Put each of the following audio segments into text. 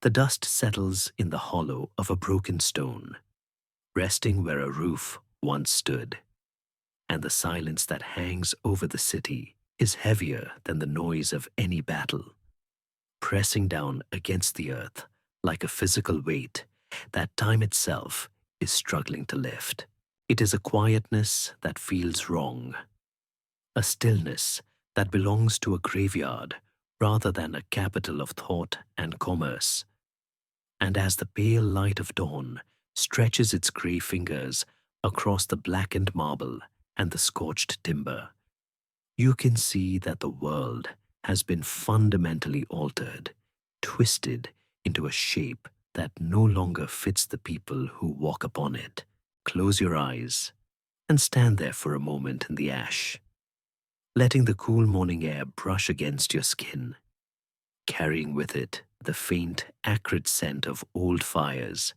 The dust settles in the hollow of a broken stone, resting where a roof once stood, and the silence that hangs over the city is heavier than the noise of any battle, pressing down against the earth like a physical weight that time itself is struggling to lift. It is a quietness that feels wrong, a stillness that belongs to a graveyard rather than a capital of thought and commerce. And as the pale light of dawn stretches its grey fingers across the blackened marble and the scorched timber, you can see that the world has been fundamentally altered, twisted into a shape that no longer fits the people who walk upon it. Close your eyes and stand there for a moment in the ash, letting the cool morning air brush against your skin, carrying with it the faint, acrid scent of old fires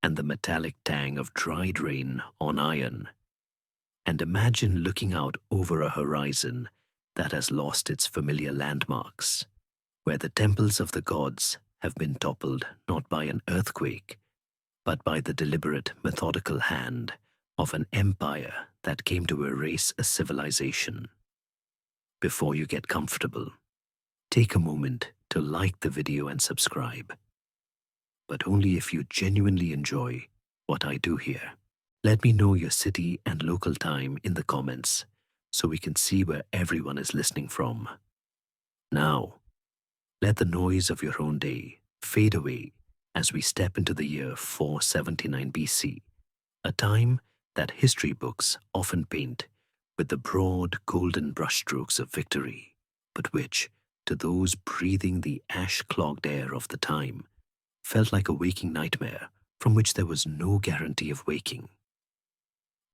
and the metallic tang of dried rain on iron. And imagine looking out over a horizon that has lost its familiar landmarks, where the temples of the gods have been toppled not by an earthquake, but by the deliberate, methodical hand of an empire that came to erase a civilization. Before you get comfortable, take a moment to like the video and subscribe, but only if you genuinely enjoy what I do here. Let me know your city and local time in the comments so we can see where everyone is listening from. Now, let the noise of your own day fade away as we step into the year 479 BC, a time that history books often paint with the broad golden brushstrokes of victory, but which, to those breathing the ash-clogged air of the time, felt like a waking nightmare from which there was no guarantee of waking.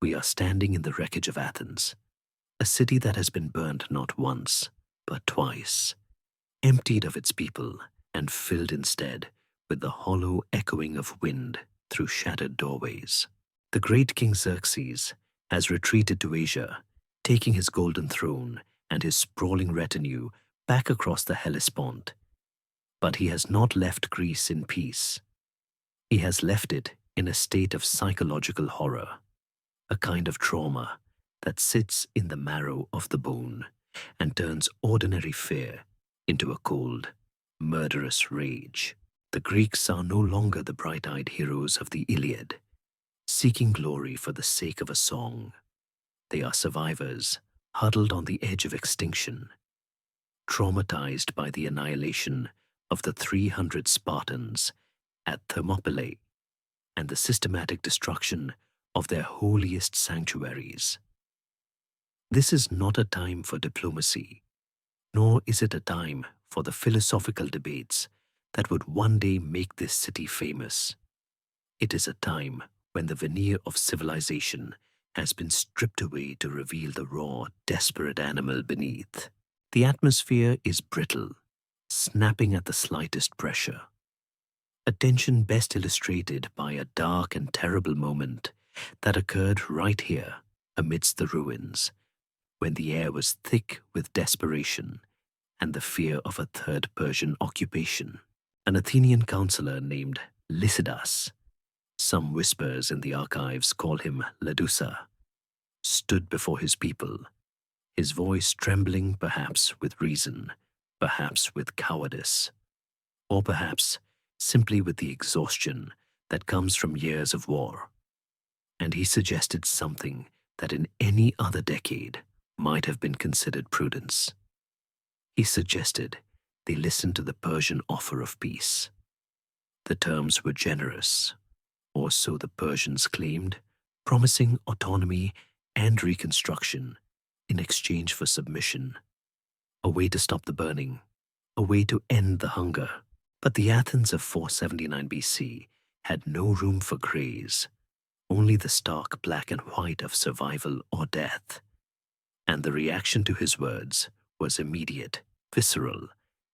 We are standing in the wreckage of Athens, a city that has been burned not once, but twice, emptied of its people and filled instead with the hollow echoing of wind through shattered doorways. The great King Xerxes has retreated to Asia, taking his golden throne and his sprawling retinue back across the Hellespont. But he has not left Greece in peace. He has left it in a state of psychological horror, a kind of trauma that sits in the marrow of the bone and turns ordinary fear into a cold, murderous rage. The Greeks are no longer the bright-eyed heroes of the Iliad, seeking glory for the sake of a song. They are survivors, huddled on the edge of extinction, traumatized by the annihilation of the 300 Spartans at Thermopylae and the systematic destruction of their holiest sanctuaries. This is not a time for diplomacy, nor is it a time for the philosophical debates that would one day make this city famous. It is a time when the veneer of civilization has been stripped away to reveal the raw, desperate animal beneath. The atmosphere is brittle, snapping at the slightest pressure. A tension best illustrated by a dark and terrible moment that occurred right here amidst the ruins, when the air was thick with desperation and the fear of a third Persian occupation. An Athenian counselor named Lycidas, some whispers in the archives call him Ladusa, stood before his people, his voice trembling perhaps with reason, perhaps with cowardice, or perhaps simply with the exhaustion that comes from years of war. And he suggested something that in any other decade might have been considered prudence. He suggested they listen to the Persian offer of peace. The terms were generous, or so the Persians claimed, promising autonomy and reconstruction in exchange for submission, a way to stop the burning, a way to end the hunger. But the Athens of 479 BC had no room for grays, only the stark black and white of survival or death. And the reaction to his words was immediate, visceral,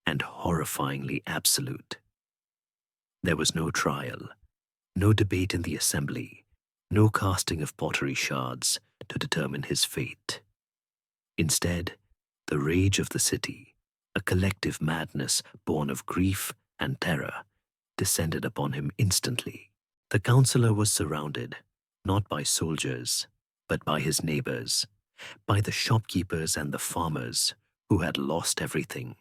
and horrifyingly absolute. There was no trial, no debate in the assembly, no casting of pottery shards to determine his fate. Instead, the rage of the city, a collective madness born of grief and terror, descended upon him instantly. The counselor was surrounded, not by soldiers, but by his neighbors, by the shopkeepers and the farmers who had lost everything,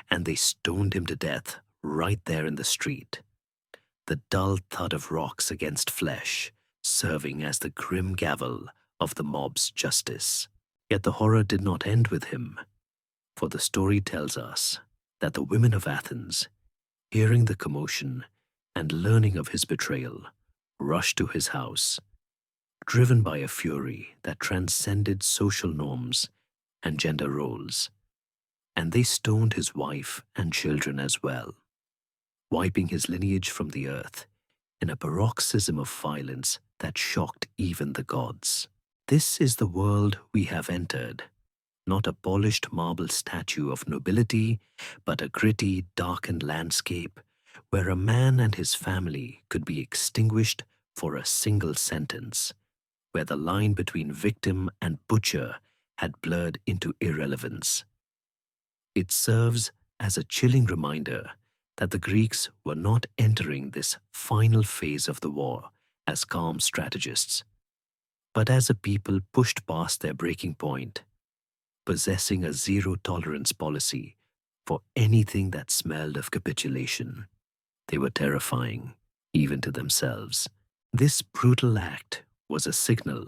and they stoned him to death right there in the street. The dull thud of rocks against flesh serving as the grim gavel of the mob's justice. Yet the horror did not end with him, for the story tells us that the women of Athens, hearing the commotion and learning of his betrayal, rushed to his house, driven by a fury that transcended social norms and gender roles, and they stoned his wife and children as well, wiping his lineage from the earth in a paroxysm of violence that shocked even the gods. This is the world we have entered, not a polished marble statue of nobility, but a gritty, darkened landscape where a man and his family could be extinguished for a single sentence, where the line between victim and butcher had blurred into irrelevance. It serves as a chilling reminder that the Greeks were not entering this final phase of the war as calm strategists, but as a people pushed past their breaking point, possessing a zero-tolerance policy for anything that smelled of capitulation. They were terrifying, even to themselves. This brutal act was a signal,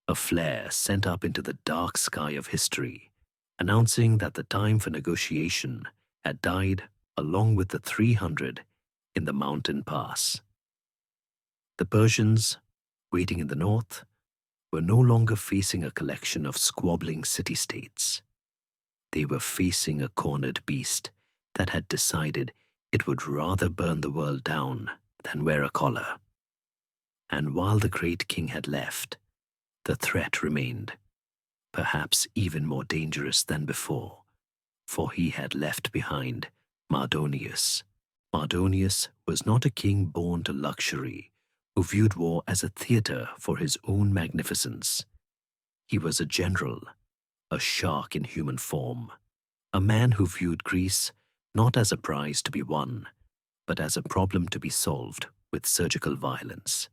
a flare sent up into the dark sky of history, announcing that the time for negotiation had died along with the 300 in the mountain pass. The Persians, waiting in the north, were no longer facing a collection of squabbling city-states. They were facing a cornered beast that had decided it would rather burn the world down than wear a collar. And while the great king had left, the threat remained, perhaps even more dangerous than before, for he had left behind Mardonius. Mardonius was not a king born to luxury, who viewed war as a theater for his own magnificence. He was a general, a shark in human form, a man who viewed Greece not as a prize to be won, but as a problem to be solved with surgical violence.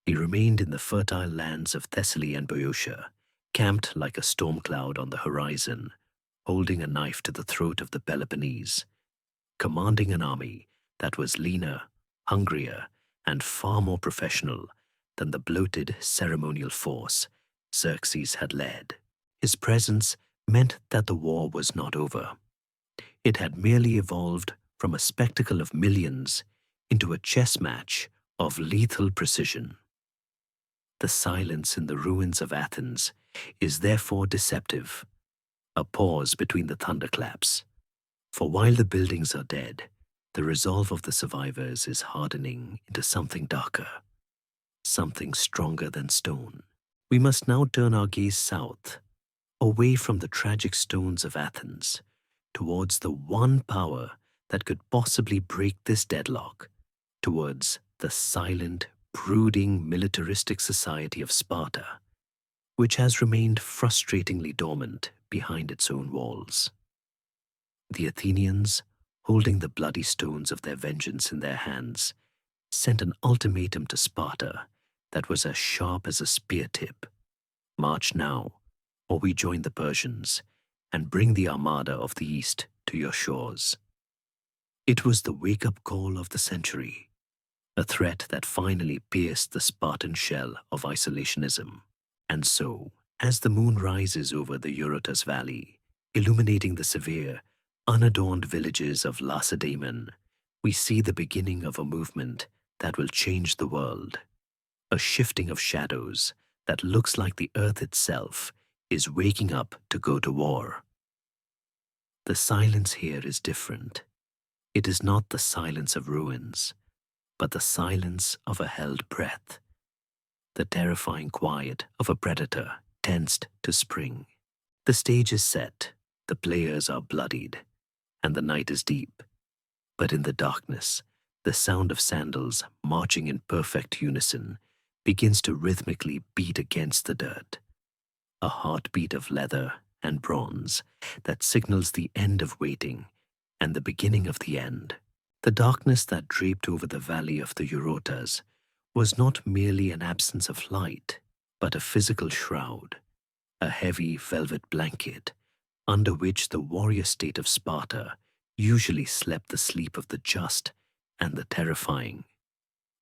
He remained in the fertile lands of Thessaly and Boeotia, camped like a storm cloud on the horizon, holding a knife to the throat of the Peloponnese, commanding an army that was leaner, hungrier, and far more professional than the bloated ceremonial force Xerxes had led. His presence meant that the war was not over. It had merely evolved from a spectacle of millions into a chess match of lethal precision. The silence in the ruins of Athens is therefore deceptive, a pause between the thunderclaps. For while the buildings are dead, the resolve of the survivors is hardening into something darker, something stronger than stone. We must now turn our gaze south, away from the tragic stones of Athens, towards the one power that could possibly break this deadlock, towards the silent, brooding, militaristic society of Sparta, which has remained frustratingly dormant behind its own walls. The Athenians, holding the bloody stones of their vengeance in their hands, sent an ultimatum to Sparta that was as sharp as a spear tip. March now, or we join the Persians and bring the armada of the East to your shores. It was the wake-up call of the century, a threat that finally pierced the Spartan shell of isolationism. And so, as the moon rises over the Eurotas Valley, illuminating the severe, unadorned villages of Lacedaemon, we see the beginning of a movement that will change the world. A shifting of shadows that looks like the earth itself is waking up to go to war. The silence here is different. It is not the silence of ruins, but the silence of a held breath, the terrifying quiet of a predator tensed to spring. The stage is set, the players are bloodied, and the night is deep. But in the darkness, the sound of sandals marching in perfect unison begins to rhythmically beat against the dirt, a heartbeat of leather and bronze that signals the end of waiting and the beginning of the end. The darkness that draped over the valley of the Eurotas was not merely an absence of light, but a physical shroud, a heavy velvet blanket under which the warrior state of Sparta usually slept the sleep of the just and the terrifying.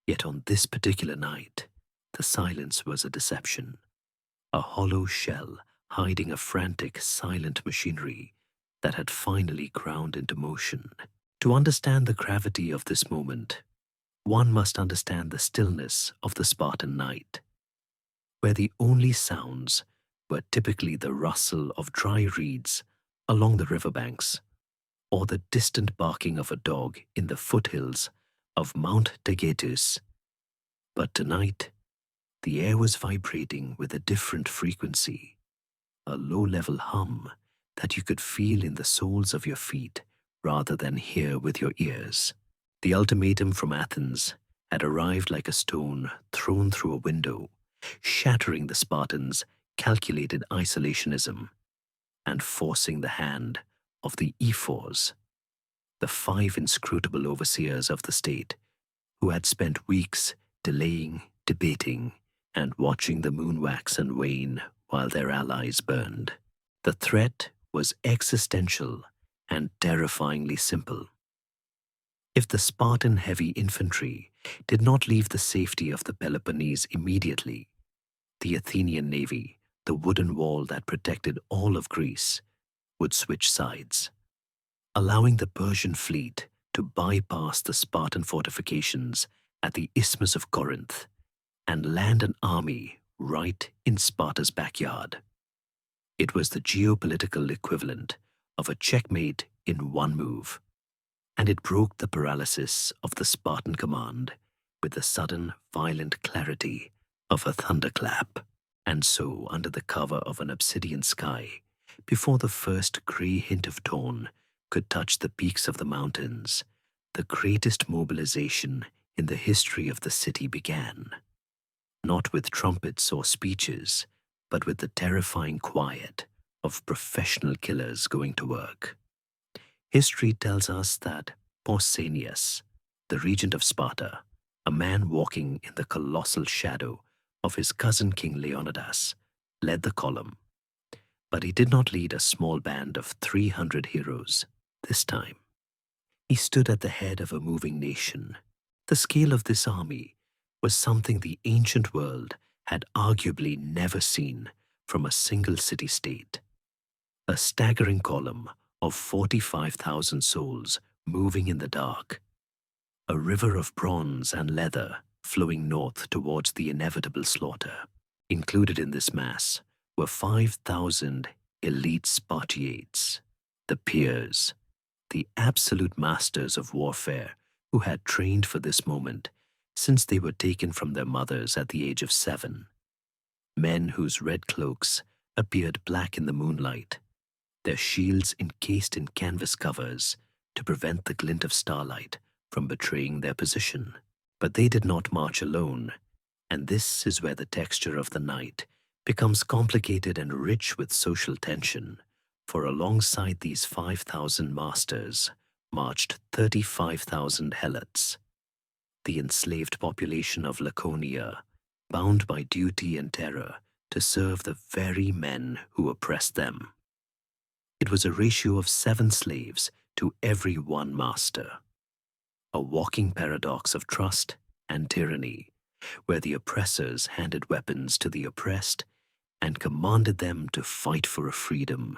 Yet on this particular night, the silence was a deception, a hollow shell hiding a frantic, silent machinery that had finally ground into motion. To understand the gravity of this moment, one must understand the stillness of the Spartan night, where the only sounds were typically the rustle of dry reeds along the riverbanks or the distant barking of a dog in the foothills of Mount Taygetus. But tonight, the air was vibrating with a different frequency, a low-level hum that you could feel in the soles of your feet rather than hear with your ears. The ultimatum from Athens had arrived like a stone thrown through a window, shattering the Spartans' calculated isolationism and forcing the hand of the ephors, the 5 inscrutable overseers of the state, who had spent weeks delaying, debating, and watching the moon wax and wane while their allies burned. The threat was existential and terrifyingly simple. If the Spartan heavy infantry did not leave the safety of the Peloponnese immediately, the Athenian navy, the wooden wall that protected all of Greece, would switch sides, allowing the Persian fleet to bypass the Spartan fortifications at the Isthmus of Corinth and land an army right in Sparta's backyard. It was the geopolitical equivalent of a checkmate in one move, and it broke the paralysis of the Spartan command with the sudden, violent clarity of a thunderclap. And so, under the cover of an obsidian sky, before the first grey hint of dawn could touch the peaks of the mountains, the greatest mobilization in the history of the city began. Not with trumpets or speeches, but with the terrifying quiet of professional killers going to work. History tells us that Pausanias, the regent of Sparta, a man walking in the colossal shadow of his cousin King Leonidas, led the column. But he did not lead a small band of 300 heroes this time. He stood at the head of a moving nation. The scale of this army was something the ancient world had arguably never seen from a single city-state. A staggering column of 45,000 souls moving in the dark, a river of bronze and leather flowing north towards the inevitable slaughter. Included in this mass were 5,000 elite Spartiates, the peers, the absolute masters of warfare who had trained for this moment since they were taken from their mothers at the age of 7. Men whose red cloaks appeared black in the moonlight, their shields encased in canvas covers to prevent the glint of starlight from betraying their position. But they did not march alone, and this is where the texture of the night becomes complicated and rich with social tension, for alongside these 5,000 masters marched 35,000 helots, the enslaved population of Laconia, bound by duty and terror to serve the very men who oppressed them. It was a ratio of 7 slaves to every 1 master, a walking paradox of trust and tyranny, where the oppressors handed weapons to the oppressed and commanded them to fight for a freedom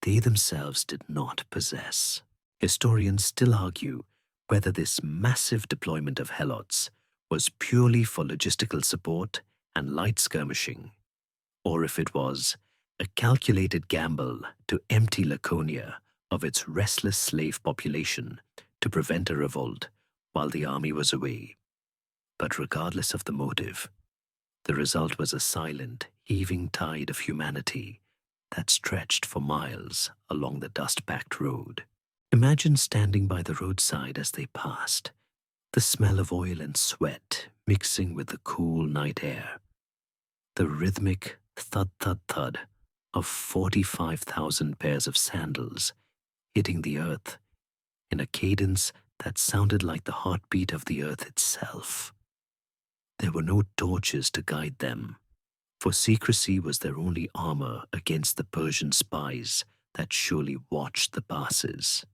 they themselves did not possess. Historians still argue whether this massive deployment of helots was purely for logistical support and light skirmishing, or if it was a calculated gamble to empty Laconia of its restless slave population to prevent a revolt while the army was away. But regardless of the motive, the result was a silent, heaving tide of humanity that stretched for miles along the dust-packed road. Imagine standing by the roadside as they passed, the smell of oil and sweat mixing with the cool night air, the rhythmic thud-thud-thud of 45,000 pairs of sandals hitting the earth in a cadence that sounded like the heartbeat of the earth itself. There were no torches to guide them, for secrecy was their only armor against the Persian spies that surely watched the passes.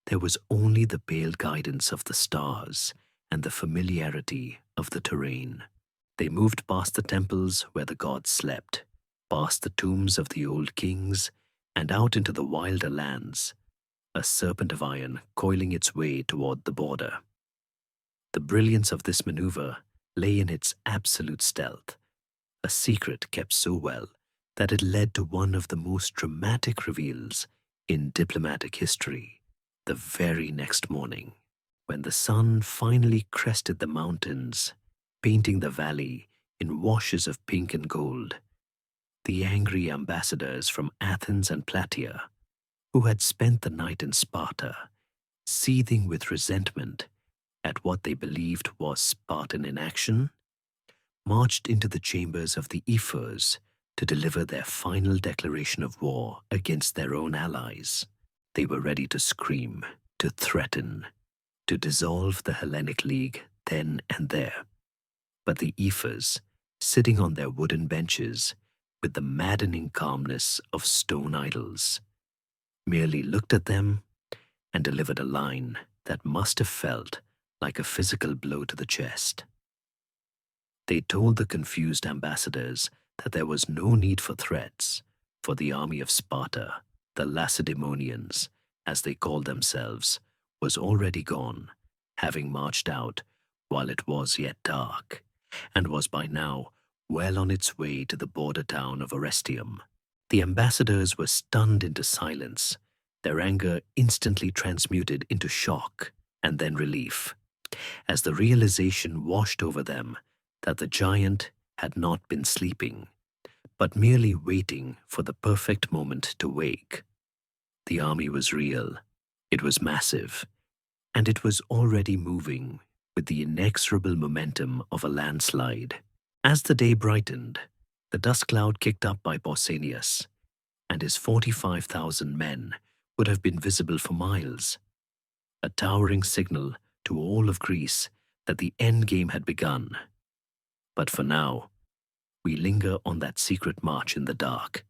There was only the pale guidance of the stars and the familiarity of the terrain. They moved past the temples where the gods slept, past the tombs of the old kings, and out into the wilder lands, a serpent of iron coiling its way toward the border. The brilliance of this maneuver lay in its absolute stealth, a secret kept so well that it led to one of the most dramatic reveals in diplomatic history. The very next morning, when the sun finally crested the mountains, painting the valley in washes of pink and gold, the angry ambassadors from Athens and Plataea, who had spent the night in Sparta, seething with resentment at what they believed was Spartan inaction, marched into the chambers of the ephors to deliver their final declaration of war against their own allies. They were ready to scream, to threaten, to dissolve the Hellenic League then and there. But the ephors, sitting on their wooden benches with the maddening calmness of stone idols, merely looked at them and delivered a line that must have felt like a physical blow to the chest. They told the confused ambassadors that there was no need for threats, for the army of Sparta, the Lacedaemonians, as they called themselves, was already gone, having marched out while it was yet dark, and was by now well on its way to the border town of Orestium. The ambassadors were stunned into silence, their anger instantly transmuted into shock and then relief, as the realization washed over them that the giant had not been sleeping, but merely waiting for the perfect moment to wake. The army was real, it was massive, and it was already moving with the inexorable momentum of a landslide. As the day brightened, the dust cloud kicked up by Pausanias and his 45,000 men would have been visible for miles, a towering signal to all of Greece that the end game had begun. But for now, we linger on that secret march in the dark,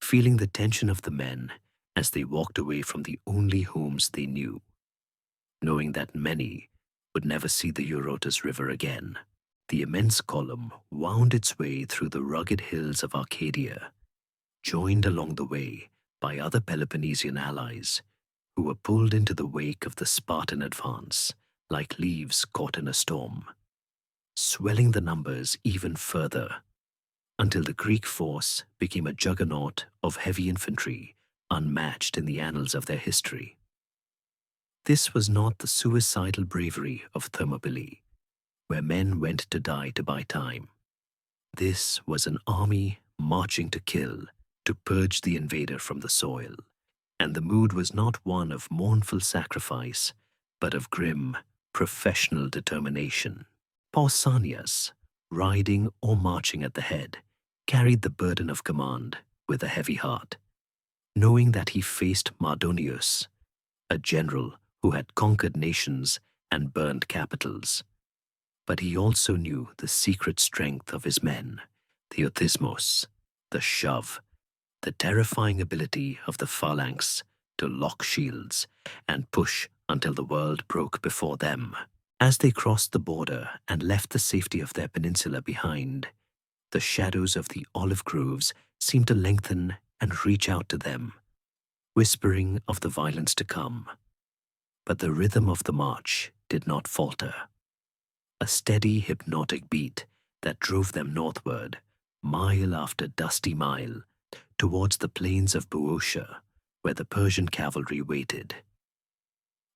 feeling the tension of the men as they walked away from the only homes they knew, knowing that many would never see the Eurotas River again. The immense column wound its way through the rugged hills of Arcadia, joined along the way by other Peloponnesian allies who were pulled into the wake of the Spartan advance like leaves caught in a storm, swelling the numbers even further until the Greek force became a juggernaut of heavy infantry unmatched in the annals of their history. This was not the suicidal bravery of Thermopylae, where men went to die to buy time. This was an army marching to kill, to purge the invader from the soil, and the mood was not one of mournful sacrifice, but of grim, professional determination. Pausanias, riding or marching at the head, carried the burden of command with a heavy heart, knowing that he faced Mardonius, a general who had conquered nations and burned capitals. But he also knew the secret strength of his men, the othismos, the shove, the terrifying ability of the phalanx to lock shields and push until the world broke before them. As they crossed the border and left the safety of their peninsula behind, the shadows of the olive groves seemed to lengthen and reach out to them, whispering of the violence to come. But the rhythm of the march did not falter. A steady hypnotic beat that drove them northward, mile after dusty mile, towards the plains of Boeotia, where the Persian cavalry waited.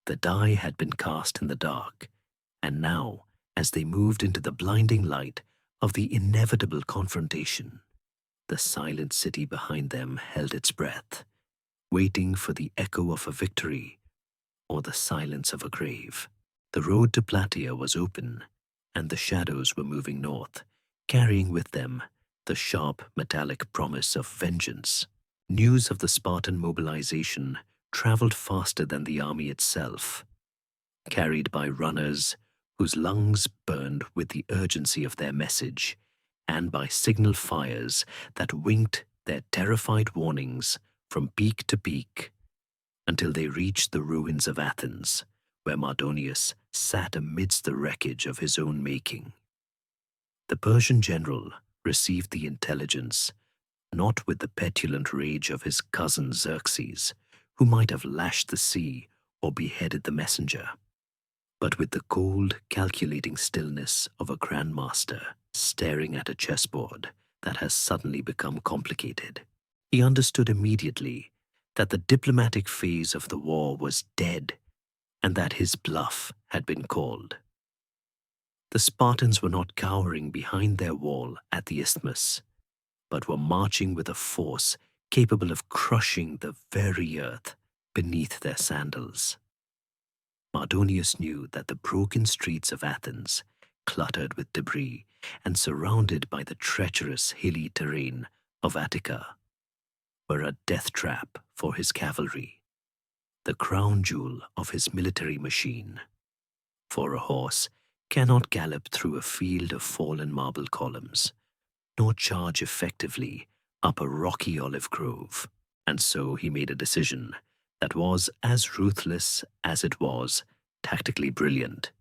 The die had been cast in the dark, and now, as they moved into the blinding light of the inevitable confrontation, the silent city behind them held its breath, waiting for the echo of a victory or the silence of a grave. The road to Plataea was open, and the shadows were moving north, carrying with them the sharp, metallic promise of vengeance. News of the Spartan mobilization traveled faster than the army itself. carried by runners whose lungs burned with the urgency of their message, and by signal fires that winked their terrified warnings from peak to peak until they reached the ruins of Athens, where Mardonius sat amidst the wreckage of his own making. The Persian general received the intelligence not with the petulant rage of his cousin Xerxes, who might have lashed the sea or beheaded the messenger, but with the cold, calculating stillness of a grandmaster staring at a chessboard that has suddenly become complicated. He understood immediately that the diplomatic phase of the war was dead and that his bluff had been called. The Spartans were not cowering behind their wall at the isthmus, but were marching with a force capable of crushing the very earth beneath their sandals. Mardonius knew that the broken streets of Athens, cluttered with debris and surrounded by the treacherous hilly terrain of Attica, were a death trap for his cavalry, the crown jewel of his military machine. For a horse cannot gallop through a field of fallen marble columns, nor charge effectively up a rocky olive grove, and so he made a decision that was as ruthless as it was tactically brilliant.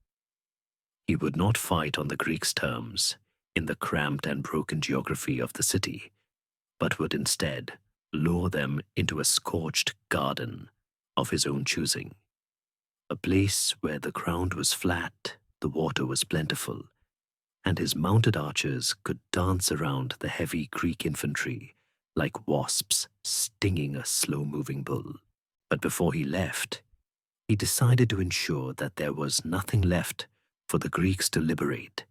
He would not fight on the Greeks' terms in the cramped and broken geography of the city, but would instead lure them into a scorched garden of his own choosing, a place where the ground was flat, the water was plentiful, and his mounted archers could dance around the heavy Greek infantry like wasps stinging a slow-moving bull. But before he left, he decided to ensure that there was nothing left for the Greeks to liberate,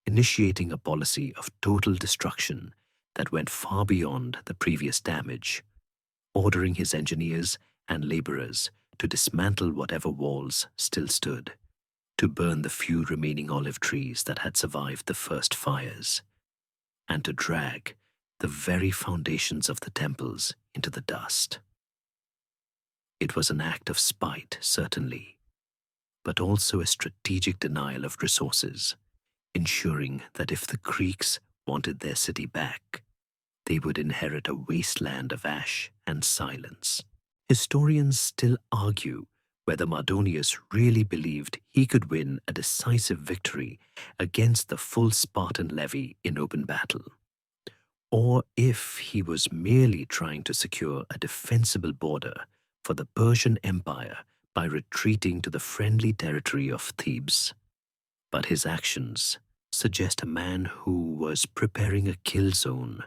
initiating a policy of total destruction that went far beyond the previous damage, ordering his engineers and laborers to dismantle whatever walls still stood, to burn the few remaining olive trees that had survived the first fires, and to drag the very foundations of the temples into the dust. It was an act of spite, certainly, but also a strategic denial of resources, ensuring that if the Greeks wanted their city back, they would inherit a wasteland of ash and silence. Historians still argue whether Mardonius really believed he could win a decisive victory against the full Spartan levy in open battle, or if he was merely trying to secure a defensible border for the Persian Empire by retreating to the friendly territory of Thebes. But his actions suggest a man who was preparing a kill zone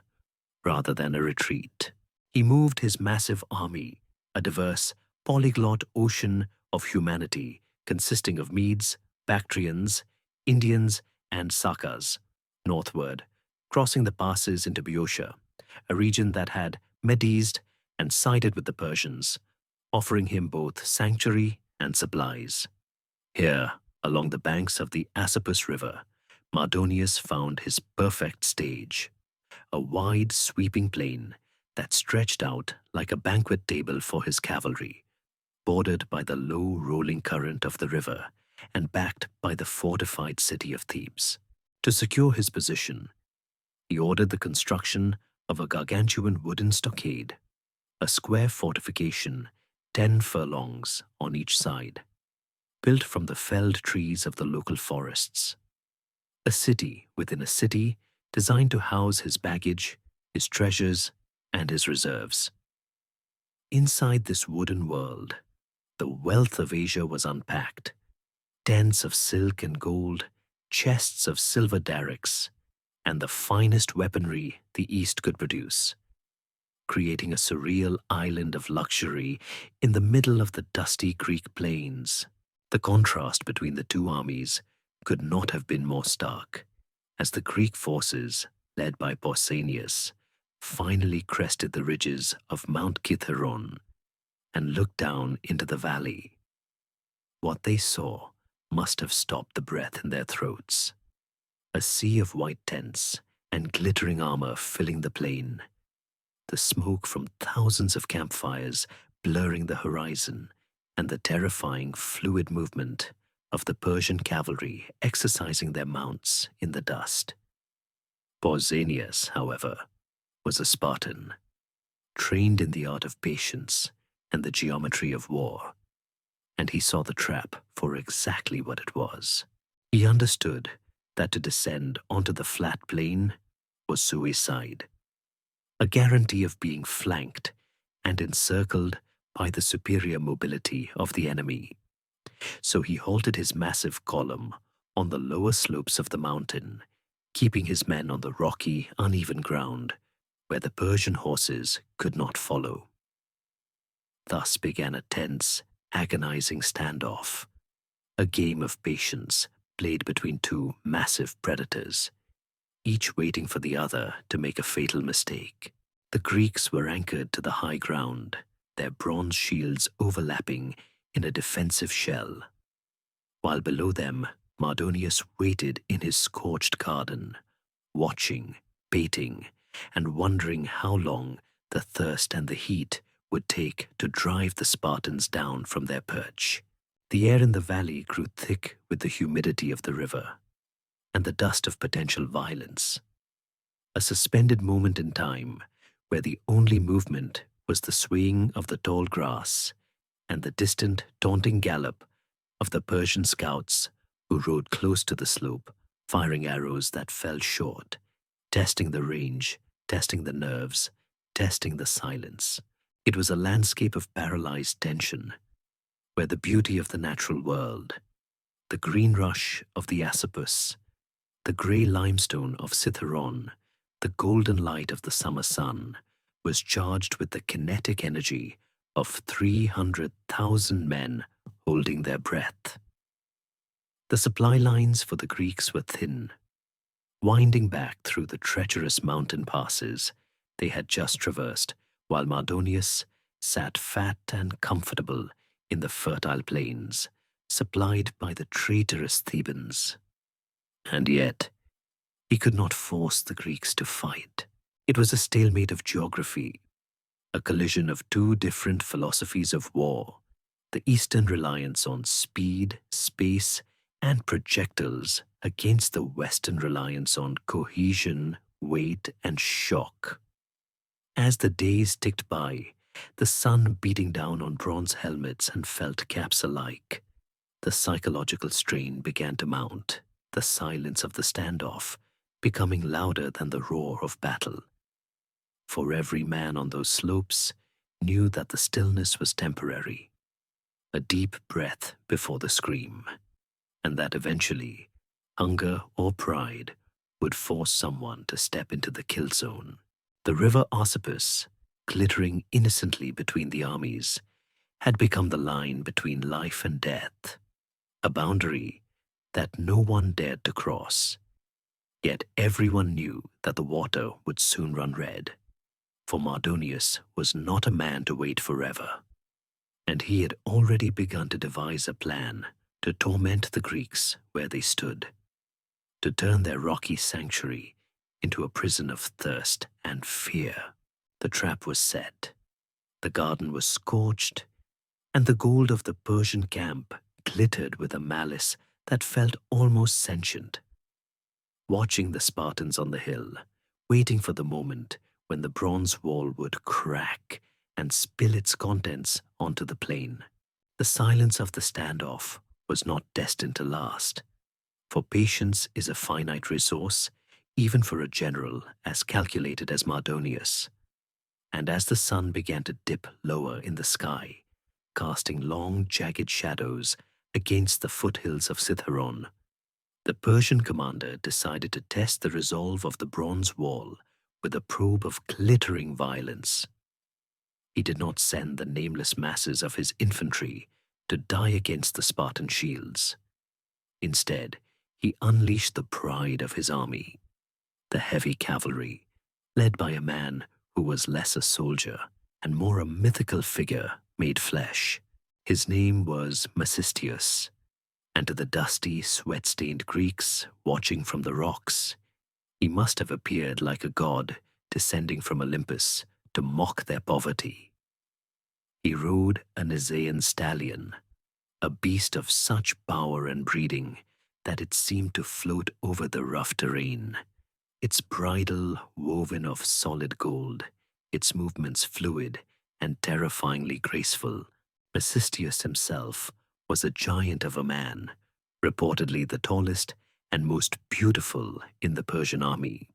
rather than a retreat. He moved his massive army, a diverse, polyglot ocean of humanity consisting of Medes, Bactrians, Indians, and Sakas, northward, crossing the passes into Boeotia, a region that had medised and sided with the Persians, offering him both sanctuary and supplies. Here, along the banks of the Asopus River, Mardonius found his perfect stage, a wide, sweeping plain that stretched out like a banquet table for his cavalry, bordered by the low, rolling current of the river and backed by the fortified city of Thebes. To secure his position, he ordered the construction of a gargantuan wooden stockade, a square fortification 10 furlongs on each side, built from the felled trees of the local forests. A city within a city designed to house his baggage, his treasures, and his reserves. Inside this wooden world, the wealth of Asia was unpacked. Tents of silk and gold, chests of silver derricks, and the finest weaponry the East could produce, creating a surreal island of luxury in the middle of the dusty Greek plains. The contrast between the two armies could not have been more stark, as the Greek forces, led by Pausanias, finally crested the ridges of Mount Cithaeron and looked down into the valley. What they saw must have stopped the breath in their throats. A sea of white tents and glittering armor filling the plain, the smoke from thousands of campfires blurring the horizon and the terrifying fluid movement of the Persian cavalry exercising their mounts in the dust. Pausanias, however, was a Spartan, trained in the art of patience and the geometry of war, and he saw the trap for exactly what it was. He understood that to descend onto the flat plain was suicide, a guarantee of being flanked and encircled by the superior mobility of the enemy. So he halted his massive column on the lower slopes of the mountain, keeping his men on the rocky, uneven ground where the Persian horses could not follow. Thus began a tense, agonizing standoff, a game of patience played between two massive predators, each waiting for the other to make a fatal mistake. The Greeks were anchored to the high ground, their bronze shields overlapping in a defensive shell, while below them Mardonius waited in his scorched garden, watching, baiting, and wondering how long the thirst and the heat would take to drive the Spartans down from their perch. The air in the valley grew thick with the humidity of the river and the dust of potential violence, a suspended moment in time where the only movement was the swaying of the tall grass and the distant, taunting gallop of the Persian scouts who rode close to the slope, firing arrows that fell short, testing the range, testing the nerves, testing the silence. It was a landscape of paralyzed tension, where the beauty of the natural world, the green rush of the Asopus, the grey limestone of Cithaeron, the golden light of the summer sun, was charged with the kinetic energy of 300,000 men holding their breath. The supply lines for the Greeks were thin, winding back through the treacherous mountain passes they had just traversed, while Mardonius sat fat and comfortable in the fertile plains, supplied by the traitorous Thebans. And yet, he could not force the Greeks to fight. It was a stalemate of geography, a collision of two different philosophies of war, the Eastern reliance on speed, space, and projectiles against the Western reliance on cohesion, weight, and shock. As the days ticked by, the sun beating down on bronze helmets and felt caps alike, the psychological strain began to mount, the silence of the standoff becoming louder than the roar of battle. For every man on those slopes knew that the stillness was temporary, a deep breath before the scream, and that eventually hunger or pride would force someone to step into the kill zone. The river Asopus, glittering innocently between the armies, had become the line between life and death, a boundary that no one dared to cross. Yet everyone knew that the water would soon run red, for Mardonius was not a man to wait forever, and he had already begun to devise a plan to torment the Greeks where they stood, to turn their rocky sanctuary into a prison of thirst and fear. The trap was set, the garden was scorched, and the gold of the Persian camp glittered with a malice that felt almost sentient. Watching the Spartans on the hill, waiting for the moment when the bronze wall would crack and spill its contents onto the plain. The silence of the standoff was not destined to last, for patience is a finite resource, even for a general as calculated as Mardonius. And as the sun began to dip lower in the sky, casting long, jagged shadows against the foothills of Cithaeron, the Persian commander decided to test the resolve of the bronze wall with a probe of glittering violence. He did not send the nameless masses of his infantry to die against the Spartan shields. Instead, he unleashed the pride of his army, the heavy cavalry, led by a man who was less a soldier and more a mythical figure made flesh. His name was Mecistius, and to the dusty, sweat-stained Greeks watching from the rocks, he must have appeared like a god descending from Olympus to mock their poverty. He rode a Nisaean stallion, a beast of such power and breeding that it seemed to float over the rough terrain, its bridle woven of solid gold, its movements fluid and terrifyingly graceful. Mecistius himself was a giant of a man, reportedly the tallest and most beautiful in the Persian army,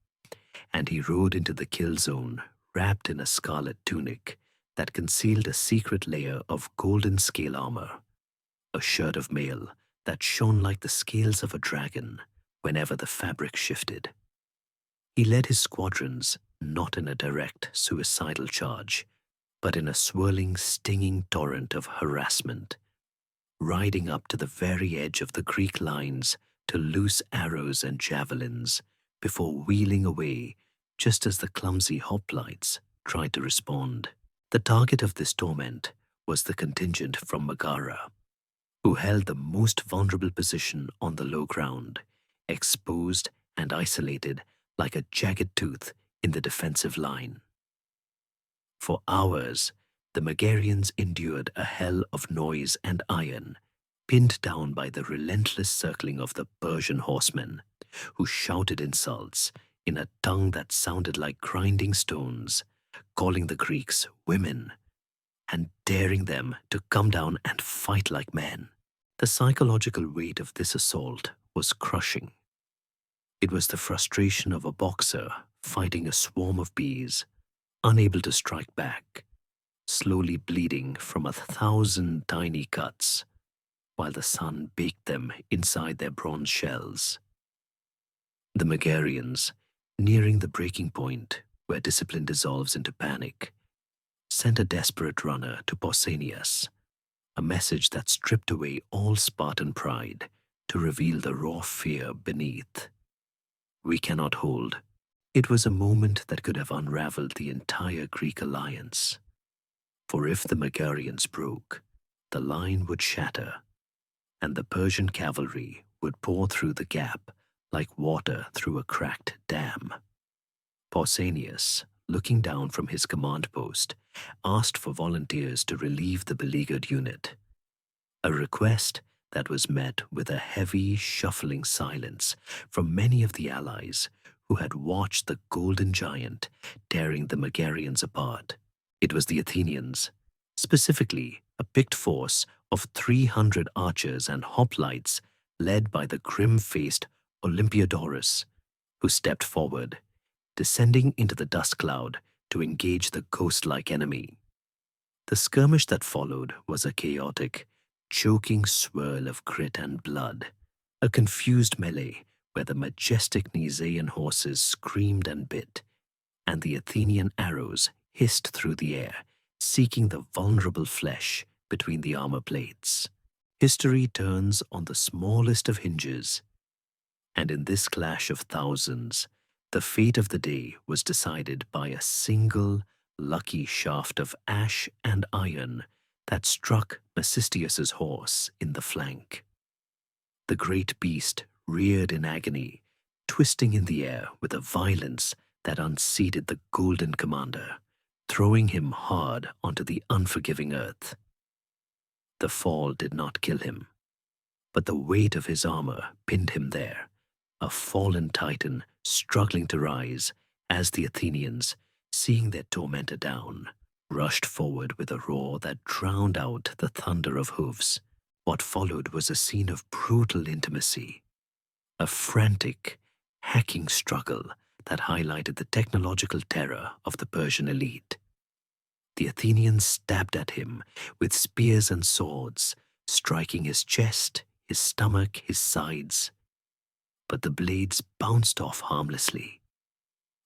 and he rode into the kill zone wrapped in a scarlet tunic that concealed a secret layer of golden scale armor, a shirt of mail that shone like the scales of a dragon whenever the fabric shifted. He led his squadrons not in a direct suicidal charge, but in a swirling, stinging torrent of harassment, riding up to the very edge of the Greek lines to loose arrows and javelins before wheeling away just as the clumsy hoplites tried to respond. The target of this torment was the contingent from Megara, who held the most vulnerable position on the low ground, exposed and isolated like a jagged tooth in the defensive line. For hours, the Megarians endured a hell of noise and iron, pinned down by the relentless circling of the Persian horsemen, who shouted insults in a tongue that sounded like grinding stones, calling the Greeks women and daring them to come down and fight like men. The psychological weight of this assault was crushing. It was the frustration of a boxer fighting a swarm of bees, unable to strike back, slowly bleeding from 1,000 tiny cuts, while the sun baked them inside their bronze shells. The Megarians, nearing the breaking point where discipline dissolves into panic, sent a desperate runner to Pausanias, a message that stripped away all Spartan pride to reveal the raw fear beneath. We cannot hold. It was a moment that could have unraveled the entire Greek alliance. For if the Megarians broke, the line would shatter, and the Persian cavalry would pour through the gap like water through a cracked dam. Pausanias, looking down from his command post, asked for volunteers to relieve the beleaguered unit, a request that was met with a heavy, shuffling silence from many of the allies who had watched the golden giant tearing the Megarians apart. It was the Athenians, specifically a picked force of 300 archers and hoplites led by the grim-faced Olympiodorus, who stepped forward, descending into the dust cloud to engage the ghost-like enemy. The skirmish that followed was a chaotic, choking swirl of grit and blood, a confused melee where the majestic Nisaean horses screamed and bit, and the Athenian arrows hissed through the air, seeking the vulnerable flesh between the armor plates. History turns on the smallest of hinges, and in this clash of thousands, the fate of the day was decided by a single, lucky shaft of ash and iron that struck Mecistius's horse in the flank. The great beast reared in agony, twisting in the air with a violence that unseated the golden commander, throwing him hard onto the unforgiving earth. The fall did not kill him, but the weight of his armor pinned him there, a fallen titan struggling to rise as the Athenians, seeing their tormentor down, rushed forward with a roar that drowned out the thunder of hooves. What followed was a scene of brutal intimacy, a frantic, hacking struggle that highlighted the technological terror of the Persian elite. The Athenians stabbed at him with spears and swords, striking his chest, his stomach, his sides. But the blades bounced off harmlessly,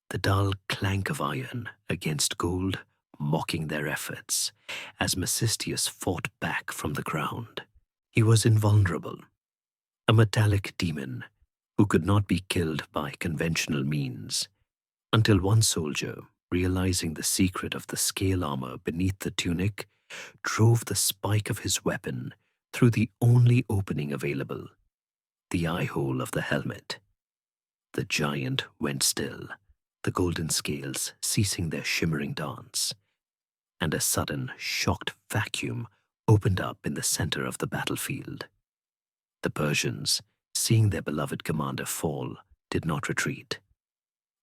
the dull clank of iron against gold mocking their efforts as Mecistius fought back from the ground. He was invulnerable, a metallic demon who could not be killed by conventional means, until one soldier, realizing the secret of the scale armor beneath the tunic, drove the spike of his weapon through the only opening available, the eye hole of the helmet. The giant went still, the golden scales ceasing their shimmering dance. and a sudden, shocked vacuum opened up in the center of the battlefield. The Persians, seeing their beloved commander fall, did not retreat.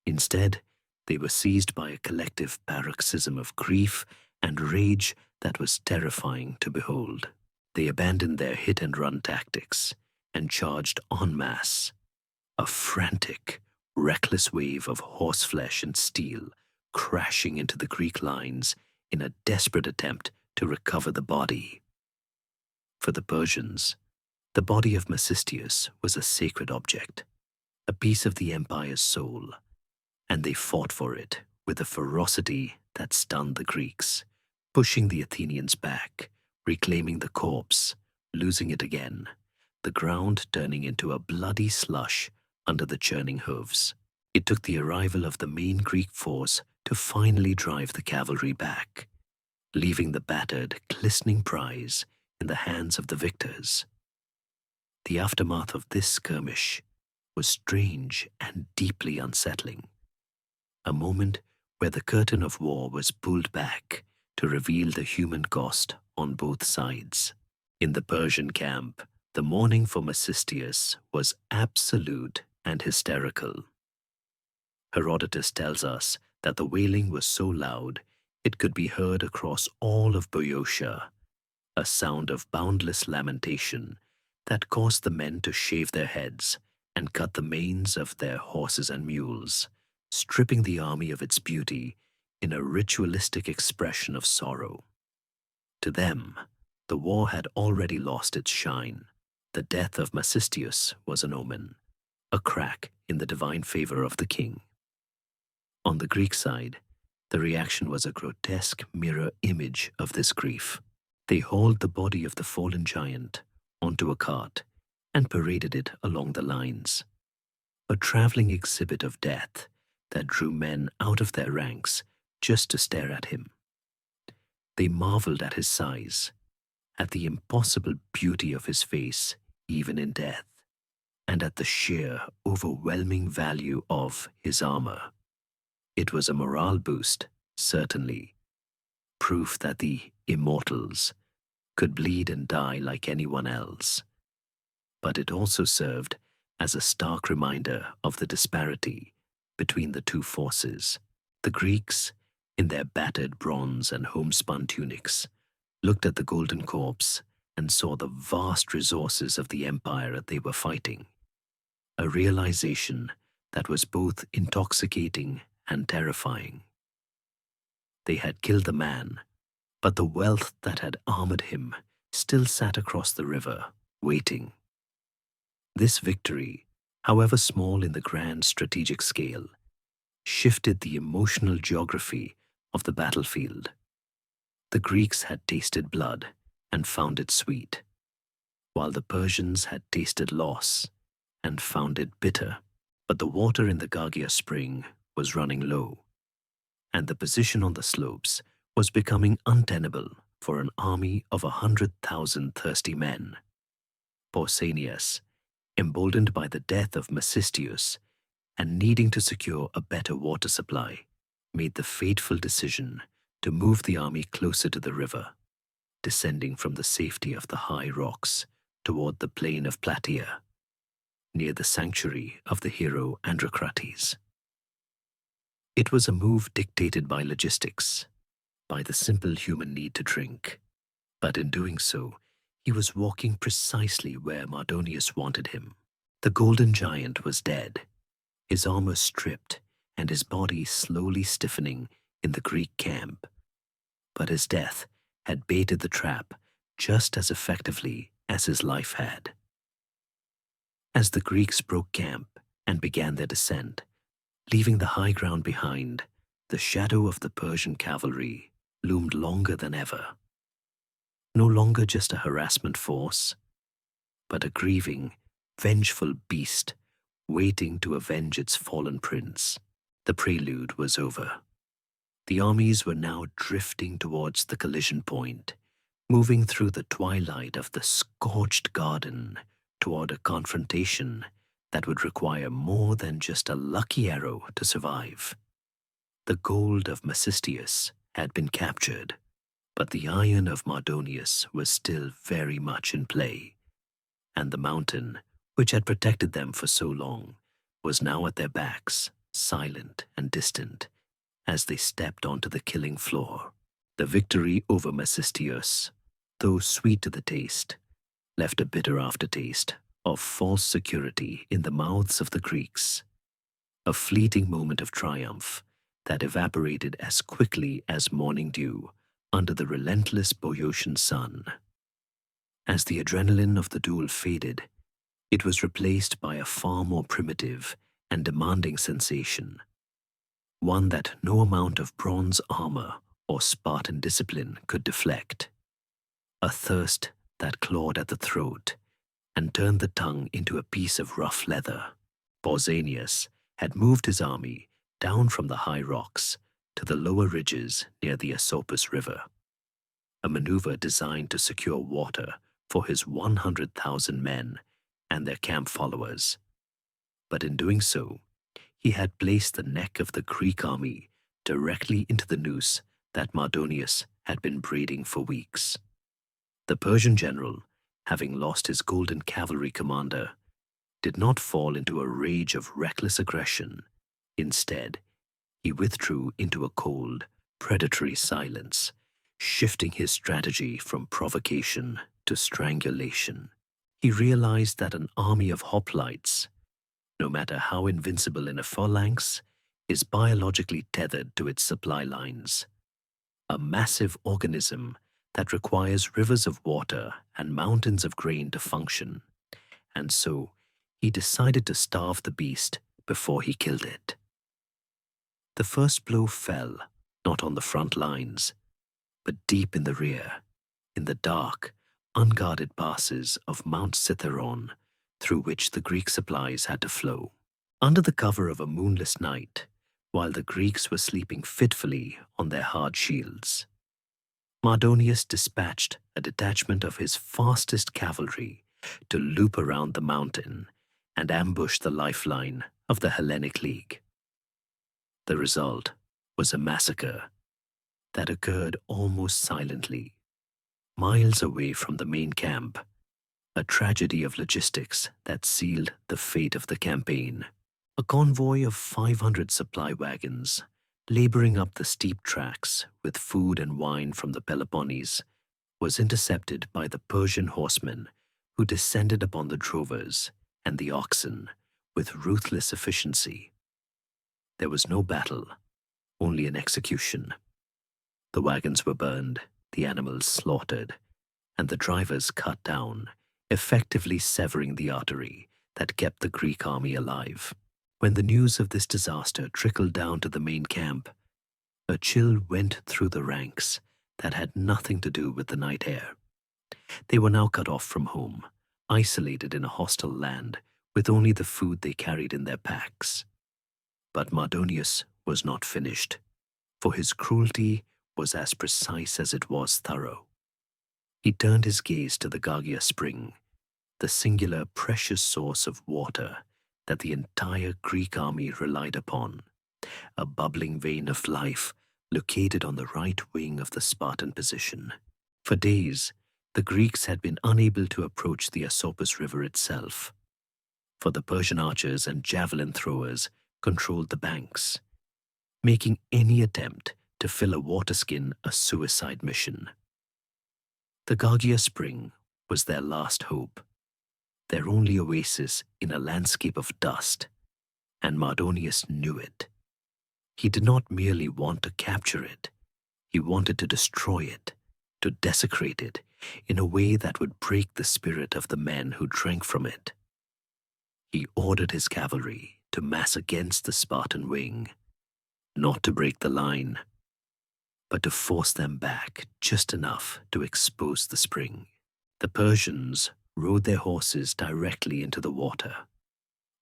Instead, they were seized by a collective paroxysm of grief and rage that was terrifying to behold. They abandoned their hit-and-run tactics and charged en masse, a frantic, reckless wave of horseflesh and steel crashing into the Greek lines in a desperate attempt to recover the body. For the Persians, the body of Mecisteus was a sacred object, a piece of the empire's soul, and they fought for it with a ferocity that stunned the Greeks, pushing the Athenians back, reclaiming the corpse, losing it again, the ground turning into a bloody slush under the churning hooves. It took the arrival of the main Greek force to finally drive the cavalry back, leaving the battered, glistening prize in the hands of the victors. The aftermath of this skirmish was strange and deeply unsettling, a moment where the curtain of war was pulled back to reveal the human cost on both sides. In the Persian camp, the mourning for Mecisteus was absolute and hysterical. Herodotus tells us that the wailing was so loud it could be heard across all of Boeotia, a sound of boundless lamentation that caused the men to shave their heads and cut the manes of their horses and mules, stripping the army of its beauty in a ritualistic expression of sorrow. To them, the war had already lost its shine. The death of Mecisteus was an omen, a crack in the divine favor of the king. On the Greek side, the reaction was a grotesque mirror image of this grief. They hauled the body of the fallen giant onto a cart and paraded it along the lines, a traveling exhibit of death that drew men out of their ranks just to stare at him. They marveled at his size, at the impossible beauty of his face even in death, and at the sheer, overwhelming value of his armor. It was a morale boost, certainly, proof that the immortals could bleed and die like anyone else. But it also served as a stark reminder of the disparity between the two forces. The Greeks, in their battered bronze and homespun tunics, looked at the golden corpse and saw the vast resources of the empire they were fighting, a realization that was both intoxicating and terrifying. They had killed the man, but the wealth that had armored him still sat across the river, waiting. This victory, however small in the grand strategic scale, shifted the emotional geography of the battlefield. The Greeks had tasted blood and found it sweet, while the Persians had tasted loss and found it bitter. But the water in the Gargia spring was running low, and the position on the slopes was becoming untenable for an army of 100,000 thirsty men. Pausanias, emboldened by the death of Mecisteus and needing to secure a better water supply, made the fateful decision to move the army closer to the river, descending from the safety of the high rocks toward the plain of Plataea, near the sanctuary of the hero Androcrates. It was a move dictated by logistics, by the simple human need to drink, but in doing so, he was walking precisely where Mardonius wanted him. The golden giant was dead, his armor stripped and his body slowly stiffening in the Greek camp. But his death had baited the trap just as effectively as his life had. As the Greeks broke camp and began their descent, leaving the high ground behind, the shadow of the Persian cavalry loomed longer than ever. No longer just a harassment force, but a grieving, vengeful beast waiting to avenge its fallen prince. The prelude was over. The armies were now drifting towards the collision point, moving through the twilight of the scorched garden toward a confrontation that would require more than just a lucky arrow to survive. The gold of Mecisteus had been captured, But the iron of Mardonius was still very much in play, and the mountain, which had protected them for so long, was now at their backs, silent and distant, as they stepped onto the killing floor. The victory over Mecistius, though sweet to the taste, left a bitter aftertaste of false security in the mouths of the Greeks, a fleeting moment of triumph that evaporated as quickly as morning dew under the relentless Boeotian sun. As the adrenaline of the duel faded, it was replaced by a far more primitive and demanding sensation, one that no amount of bronze armor or Spartan discipline could deflect. A thirst that clawed at the throat and turned the tongue into a piece of rough leather. Pausanias had moved his army down from the high rocks to the lower ridges near the Asopus River, a maneuver designed to secure water for his 100,000 men and their camp followers. But in doing so, he had placed the neck of the Greek army directly into the noose that Mardonius had been braiding for weeks. The Persian general, having lost his golden cavalry commander, did not fall into a rage of reckless aggression. Instead, he withdrew into a cold, predatory silence, shifting his strategy from provocation to strangulation. He realized that an army of hoplites, no matter how invincible in a phalanx, is biologically tethered to its supply lines. A massive organism that requires rivers of water and mountains of grain to function. And so, he decided to starve the beast before he killed it. The first blow fell not on the front lines, but deep in the rear, in the dark, unguarded passes of Mount Cithaeron, through which the Greek supplies had to flow. Under the cover of a moonless night, while the Greeks were sleeping fitfully on their hard shields, Mardonius dispatched a detachment of his fastest cavalry to loop around the mountain and ambush the lifeline of the Hellenic League. The result was a massacre that occurred almost silently, miles away from the main camp, a tragedy of logistics that sealed the fate of the campaign. A convoy of 500 supply wagons, laboring up the steep tracks with food and wine from the Peloponnese, was intercepted by the Persian horsemen who descended upon the drovers and the oxen with ruthless efficiency. There was no battle, only an execution. The wagons were burned, the animals slaughtered, and the drivers cut down, effectively severing the artery that kept the Greek army alive. When the news of this disaster trickled down to the main camp, a chill went through the ranks that had nothing to do with the night air. They were now cut off from home, isolated in a hostile land with only the food they carried in their packs. But Mardonius was not finished, for his cruelty was as precise as it was thorough. He turned his gaze to the Gargia spring, the singular precious source of water that the entire Greek army relied upon, a bubbling vein of life located on the right wing of the Spartan position. For days, the Greeks had been unable to approach the Asopus River itself, for the Persian archers and javelin throwers controlled the banks, making any attempt to fill a waterskin a suicide mission. The Gargia spring was their last hope, their only oasis in a landscape of dust, and Mardonius knew it. He did not merely want to capture it, he wanted to destroy it, to desecrate it in a way that would break the spirit of the men who drank from it. He ordered his cavalry to mass against the Spartan wing, not to break the line, but to force them back just enough to expose the spring. The Persians rode their horses directly into the water,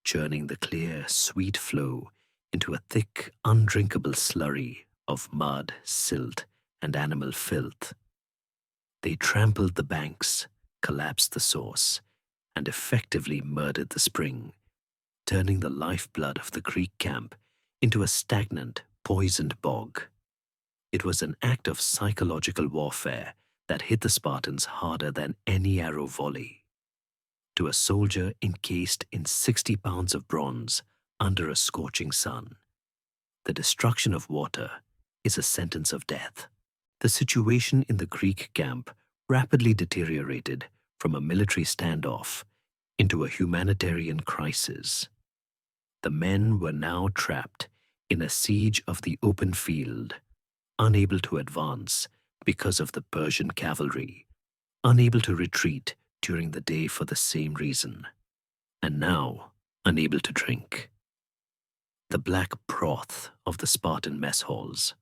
churning the clear, sweet flow into a thick, undrinkable slurry of mud, silt, and animal filth. They trampled the banks, collapsed the source, and effectively murdered the spring, turning the lifeblood of the Greek camp into a stagnant, poisoned bog. It was an act of psychological warfare that hit the Spartans harder than any arrow volley. To a soldier encased in 60 pounds of bronze under a scorching sun, the destruction of water is a sentence of death. The situation in the Greek camp rapidly deteriorated from a military standoff into a humanitarian crisis. The men were now trapped in a siege of the open field, unable to advance because of the Persian cavalry, unable to retreat during the day for the same reason, and now unable to drink. The black broth of the Spartan mess halls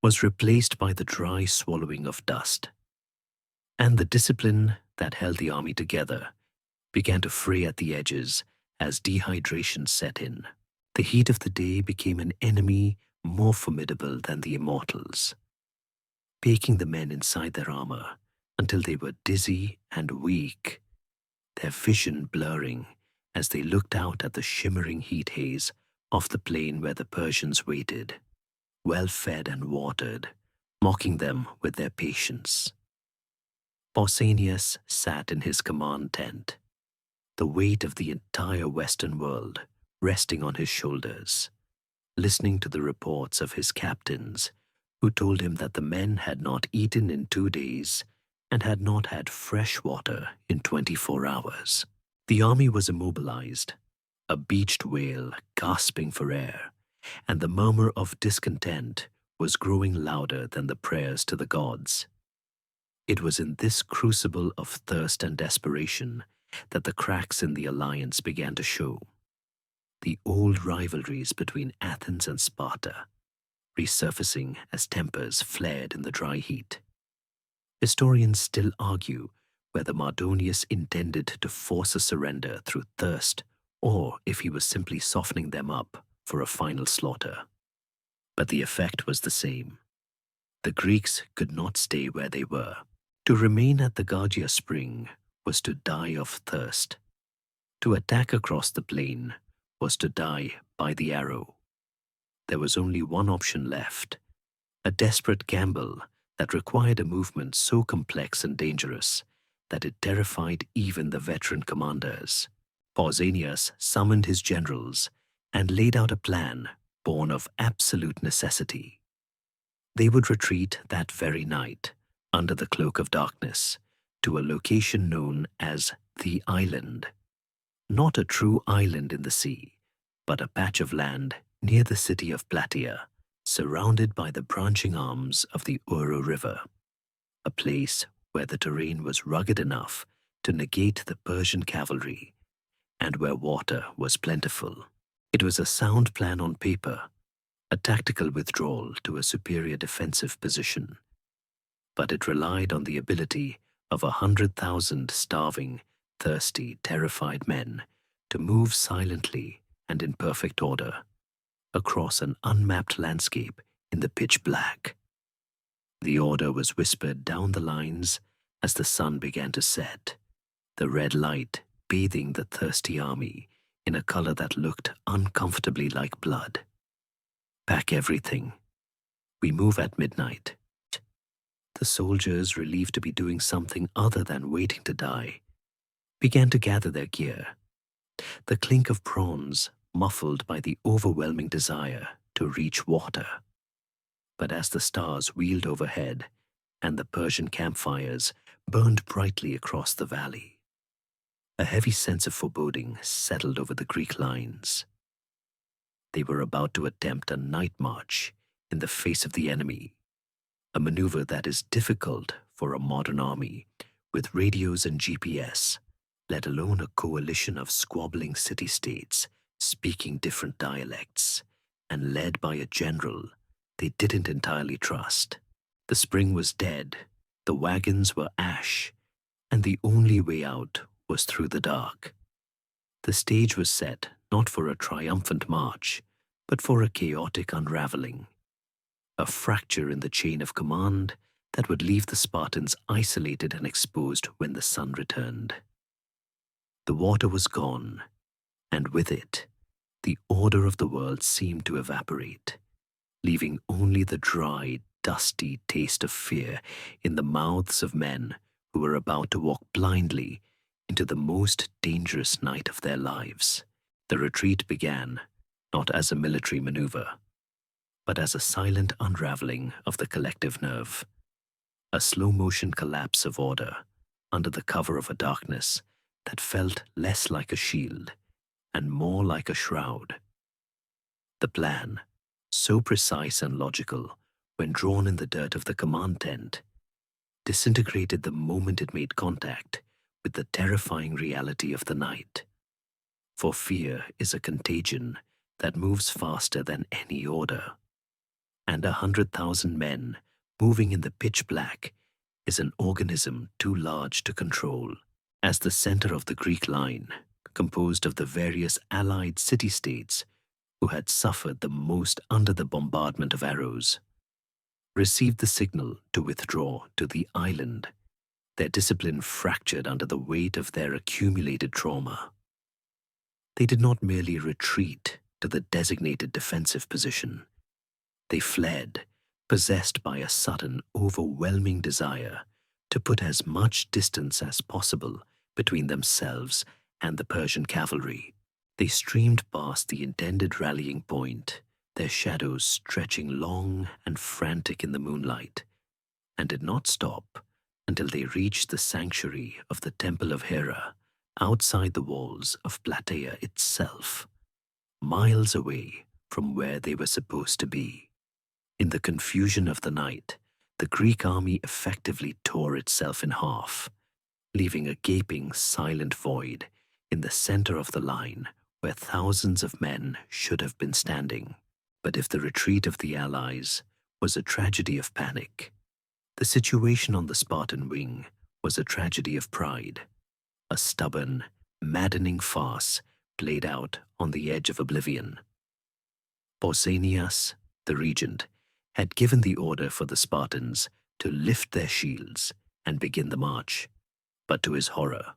was replaced by the dry swallowing of dust, and the discipline that held the army together began to fray at the edges as dehydration set in. The heat of the day became an enemy more formidable than the immortals, baking the men inside their armor until they were dizzy and weak, their vision blurring as they looked out at the shimmering heat haze of the plain where the Persians waited, well-fed and watered, mocking them with their patience. Pausanias sat in his command tent, the weight of the entire Western world resting on his shoulders, listening to the reports of his captains who told him that the men had not eaten in 2 days and had not had fresh water in 24 hours. The army was immobilized, a beached whale gasping for air, and the murmur of discontent was growing louder than the prayers to the gods. It was in this crucible of thirst and desperation that the cracks in the alliance began to show. The old rivalries between Athens and Sparta resurfacing as tempers flared in the dry heat. Historians still argue whether Mardonius intended to force a surrender through thirst or if he was simply softening them up for a final slaughter. But the effect was the same. The Greeks could not stay where they were. To remain at the Gargia spring was to die of thirst. To attack across the plain was to die by the arrow. There was only one option left, a desperate gamble that required a movement so complex and dangerous that it terrified even the veteran commanders. Pausanias summoned his generals and laid out a plan born of absolute necessity. They would retreat that very night, under the cloak of darkness, to a location known as the island. Not a true island in the sea, but a patch of land near the city of Plataea, surrounded by the branching arms of the Ouro River, a place where the terrain was rugged enough to negate the Persian cavalry and where water was plentiful. It was a sound plan on paper, a tactical withdrawal to a superior defensive position, but it relied on the ability of 100,000 starving, thirsty, terrified men to move silently and in perfect order across an unmapped landscape in the pitch black. The order was whispered down the lines as the sun began to set, the red light bathing the thirsty army in a color that looked uncomfortably like blood. Pack everything. We move at midnight. The soldiers, relieved to be doing something other than waiting to die, began to gather their gear, the clink of bronze muffled by the overwhelming desire to reach water. But as the stars wheeled overhead and the Persian campfires burned brightly across the valley, a heavy sense of foreboding settled over the Greek lines. They were about to attempt a night march in the face of the enemy, a maneuver that is difficult for a modern army with radios and GPS, let alone a coalition of squabbling city-states speaking different dialects and led by a general they didn't entirely trust. The spring was dead, the wagons were ash, and the only way out was through the dark. The stage was set not for a triumphant march, but for a chaotic unraveling, a fracture in the chain of command that would leave the Spartans isolated and exposed when the sun returned. The water was gone, and with it, the order of the world seemed to evaporate, leaving only the dry, dusty taste of fear in the mouths of men who were about to walk blindly into the most dangerous night of their lives. The retreat began not as a military maneuver, but as a silent unraveling of the collective nerve, a slow-motion collapse of order under the cover of a darkness that felt less like a shield and more like a shroud. The plan, so precise and logical when drawn in the dirt of the command tent, disintegrated the moment it made contact with the terrifying reality of the night. For fear is a contagion that moves faster than any order, and 100,000 men moving in the pitch black is an organism too large to control. As the center of the Greek line, composed of the various allied city-states who had suffered the most under the bombardment of arrows, received the signal to withdraw to the island, their discipline fractured under the weight of their accumulated trauma. They did not merely retreat to the designated defensive position. They fled, possessed by a sudden, overwhelming desire to put as much distance as possible between themselves and the Persian cavalry. They streamed past the intended rallying point, their shadows stretching long and frantic in the moonlight, and did not stop until they reached the sanctuary of the Temple of Hera, outside the walls of Plataea itself, miles away from where they were supposed to be. In the confusion of the night, the Greek army effectively tore itself in half, leaving a gaping, silent void in the center of the line where thousands of men should have been standing. But if the retreat of the Allies was a tragedy of panic, the situation on the Spartan wing was a tragedy of pride, a stubborn, maddening farce played out on the edge of oblivion. Pausanias, the regent, had given the order for the Spartans to lift their shields and begin the march, but to his horror,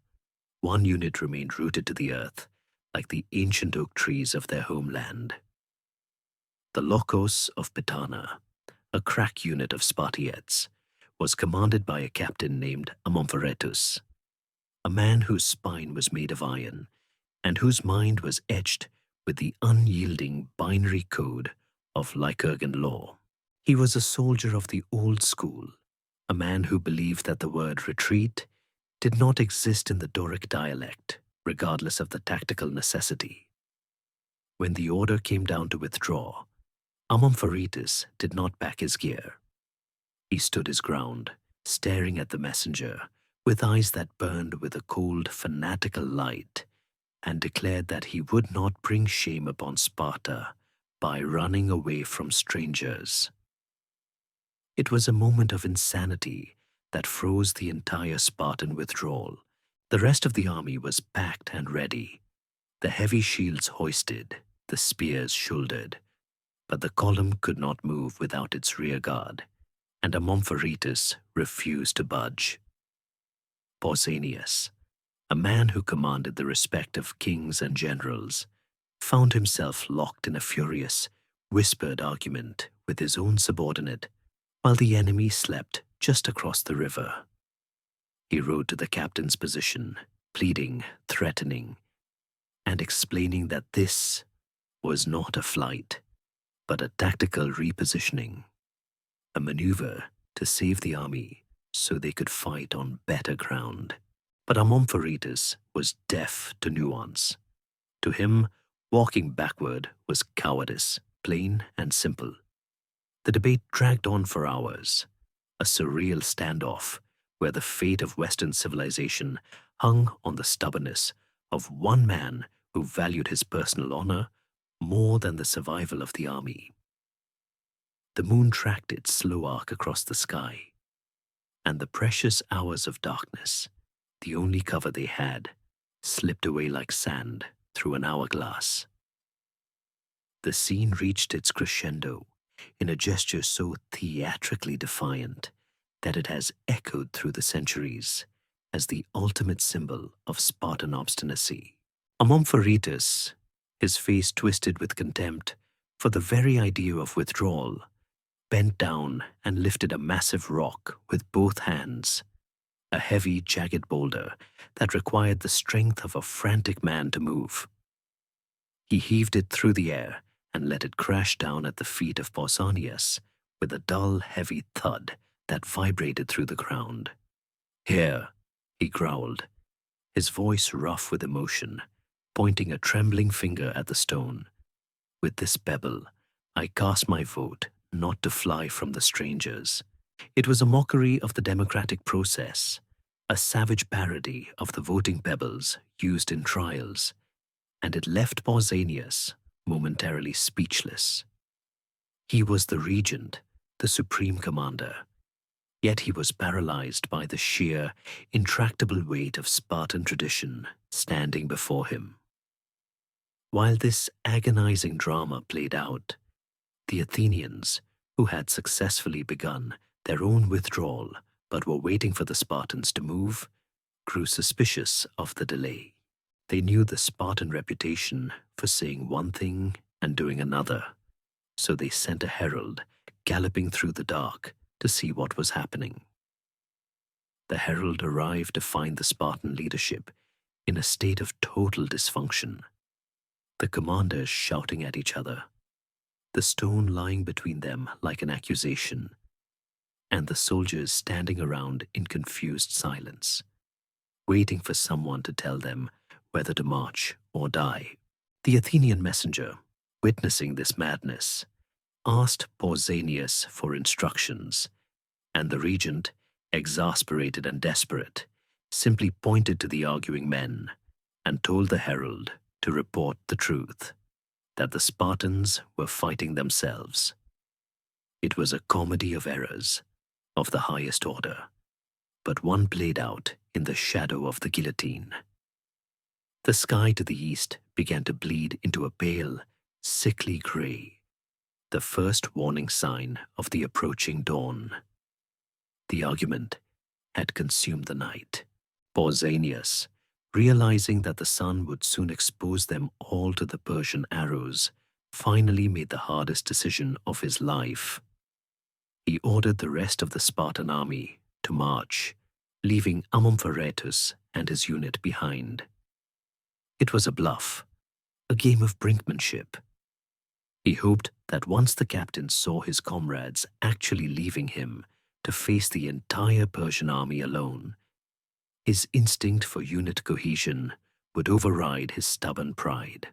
one unit remained rooted to the earth like the ancient oak trees of their homeland. The Lokos of Pitana, a crack unit of Spartiates, was commanded by a captain named Amompharetus, a man whose spine was made of iron and whose mind was etched with the unyielding binary code of Lycurgan law. He was a soldier of the old school, a man who believed that the word retreat did not exist in the Doric dialect, regardless of the tactical necessity. When the order came down to withdraw, Amompharetus did not back his gear. He stood his ground, staring at the messenger with eyes that burned with a cold, fanatical light, and declared that he would not bring shame upon Sparta by running away from strangers. It was a moment of insanity that froze the entire Spartan withdrawal. The rest of the army was packed and ready, the heavy shields hoisted, the spears shouldered, but the column could not move without its rear guard, and Amompharetus refused to budge. Pausanias, a man who commanded the respect of kings and generals, found himself locked in a furious, whispered argument with his own subordinate while the enemy slept just across the river. He rode to the captain's position, pleading, threatening, and explaining that this was not a flight, but a tactical repositioning, a maneuver to save the army so they could fight on better ground. But Amompharetus was deaf to nuance. To him, walking backward was cowardice, plain and simple. The debate dragged on for hours, a surreal standoff where the fate of Western civilization hung on the stubbornness of one man who valued his personal honor more than the survival of the army. The moon tracked its slow arc across the sky, and the precious hours of darkness, the only cover they had, slipped away like sand through an hourglass. The scene reached its crescendo in a gesture so theatrically defiant that it has echoed through the centuries as the ultimate symbol of Spartan obstinacy. Amompharetus, his face twisted with contempt for the very idea of withdrawal, bent down and lifted a massive rock with both hands, a heavy, jagged boulder that required the strength of a frantic man to move. He heaved it through the air and let it crash down at the feet of Pausanias with a dull, heavy thud that vibrated through the ground. "Here," he growled, his voice rough with emotion, pointing a trembling finger at the stone. "With this pebble, I cast my vote not to fly from the strangers." It was a mockery of the democratic process, a savage parody of the voting pebbles used in trials, and it left Pausanias momentarily speechless. He was the regent, the supreme commander, yet he was paralyzed by the sheer, intractable weight of Spartan tradition standing before him. While this agonizing drama played out, the Athenians, who had successfully begun their own withdrawal but were waiting for the Spartans to move, grew suspicious of the delay. They knew the Spartan reputation for saying one thing and doing another, so they sent a herald galloping through the dark to see what was happening. The herald arrived to find the Spartan leadership in a state of total dysfunction, the commanders shouting at each other, the stone lying between them like an accusation, and the soldiers standing around in confused silence, waiting for someone to tell them whether to march or die. The Athenian messenger, witnessing this madness, asked Pausanias for instructions, and the regent, exasperated and desperate, simply pointed to the arguing men and told the herald to report the truth, that the Spartans were fighting themselves. It was a comedy of errors, of the highest order, but one played out in the shadow of the guillotine. The sky to the east began to bleed into a pale, sickly gray, the first warning sign of the approaching dawn. The argument had consumed the night. Pausanias, realizing that the sun would soon expose them all to the Persian arrows, finally made the hardest decision of his life. He ordered the rest of the Spartan army to march, leaving Amompharetus and his unit behind. It was a bluff, a game of brinkmanship. He hoped that once the captain saw his comrades actually leaving him to face the entire Persian army alone, his instinct for unit cohesion would override his stubborn pride.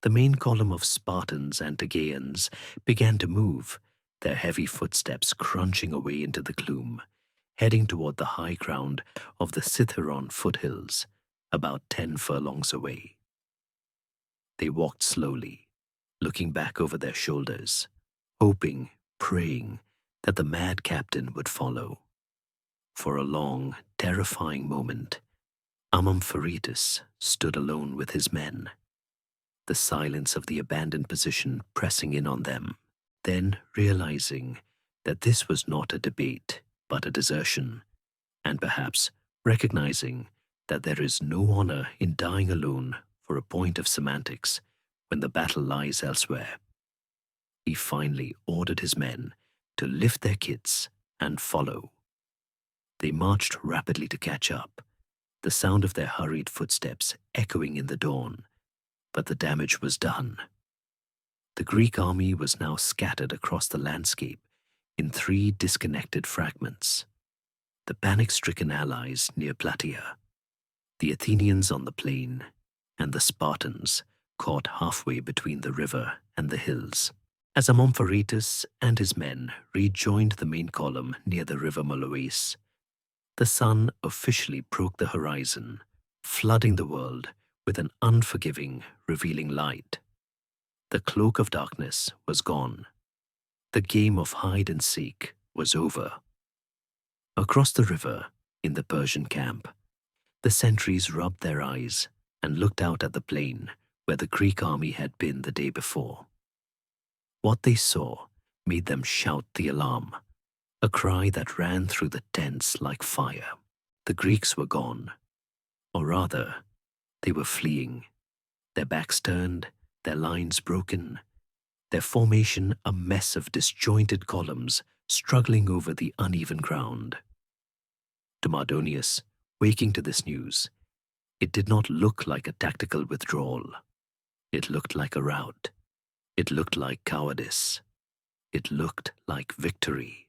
The main column of Spartans and Tegeans began to move, their heavy footsteps crunching away into the gloom, heading toward the high ground of the Cithaeron foothills, about 10 furlongs away. They walked slowly, looking back over their shoulders, hoping, praying that the mad captain would follow. For a long, terrifying moment, Amompharetus stood alone with his men, the silence of the abandoned position pressing in on them. Then, realizing that this was not a debate, but a desertion, and perhaps recognizing that there is no honor in dying alone for a point of semantics when the battle lies elsewhere, he finally ordered his men to lift their kits and follow. They marched rapidly to catch up, the sound of their hurried footsteps echoing in the dawn, but the damage was done. The Greek army was now scattered across the landscape in 3 disconnected fragments: the panic-stricken allies near Plataea, the Athenians on the plain, and the Spartans caught halfway between the river and the hills. As Amompharetus and his men rejoined the main column near the river Moloais, the sun officially broke the horizon, flooding the world with an unforgiving, revealing light. The cloak of darkness was gone. The game of hide and seek was over. Across the river, in the Persian camp, the sentries rubbed their eyes and looked out at the plain where the Greek army had been the day before. What they saw made them shout the alarm, a cry that ran through the tents like fire. The Greeks were gone, or rather, they were fleeing, their backs turned, their lines broken, their formation a mess of disjointed columns struggling over the uneven ground. To Mardonius, waking to this news, it did not look like a tactical withdrawal. It looked like a rout. It looked like cowardice. It looked like victory.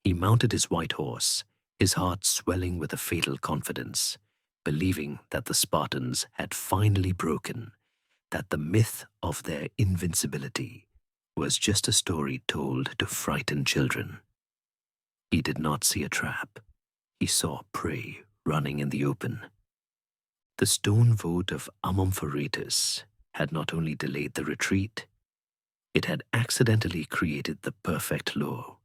He mounted his white horse, his heart swelling with a fatal confidence, believing that the Spartans had finally broken, that the myth of their invincibility was just a story told to frighten children. He did not see a trap. He saw prey running in the open. The stone vote of Amompharetus had not only delayed the retreat, it had accidentally created the perfect law,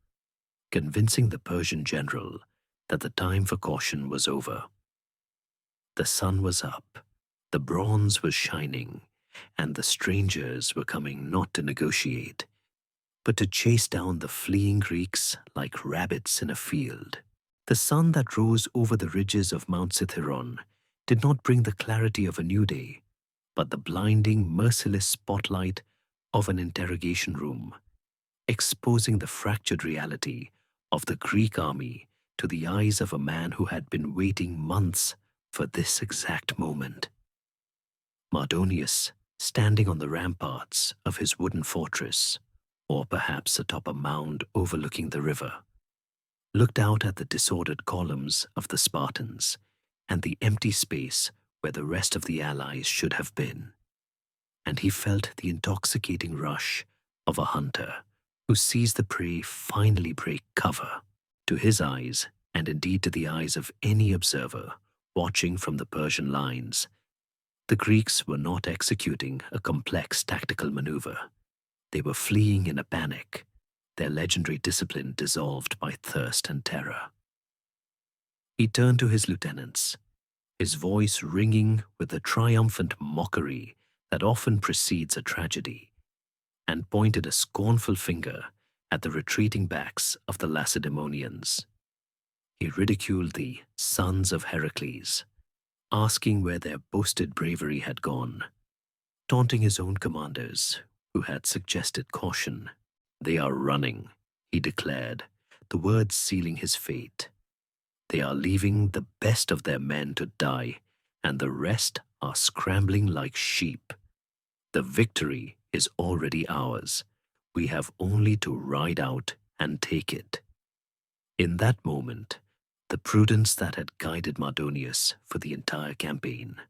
convincing the Persian general that the time for caution was over. The sun was up, the bronze was shining, and the strangers were coming not to negotiate, but to chase down the fleeing Greeks like rabbits in a field. The sun that rose over the ridges of Mount Cithaeron did not bring the clarity of a new day, but the blinding, merciless spotlight of an interrogation room, exposing the fractured reality of the Greek army to the eyes of a man who had been waiting months for this exact moment. Mardonius, standing on the ramparts of his wooden fortress, or perhaps atop a mound overlooking the river, looked out at the disordered columns of the Spartans and the empty space where the rest of the allies should have been, and he felt the intoxicating rush of a hunter who sees the prey finally break cover. To his eyes, and indeed to the eyes of any observer watching from the Persian lines, the Greeks were not executing a complex tactical maneuver. They were fleeing in a panic, their legendary discipline dissolved by thirst and terror. He turned to his lieutenants, his voice ringing with the triumphant mockery that often precedes a tragedy, and pointed a scornful finger at the retreating backs of the Lacedaemonians. He ridiculed the sons of Heracles, asking where their boasted bravery had gone, taunting his own commanders who had suggested caution. "They are running," he declared, the words sealing his fate. "They are leaving the best of their men to die, and the rest are scrambling like sheep. The victory is already ours. We have only to ride out and take it." In that moment, the prudence that had guided Mardonius for the entire campaign,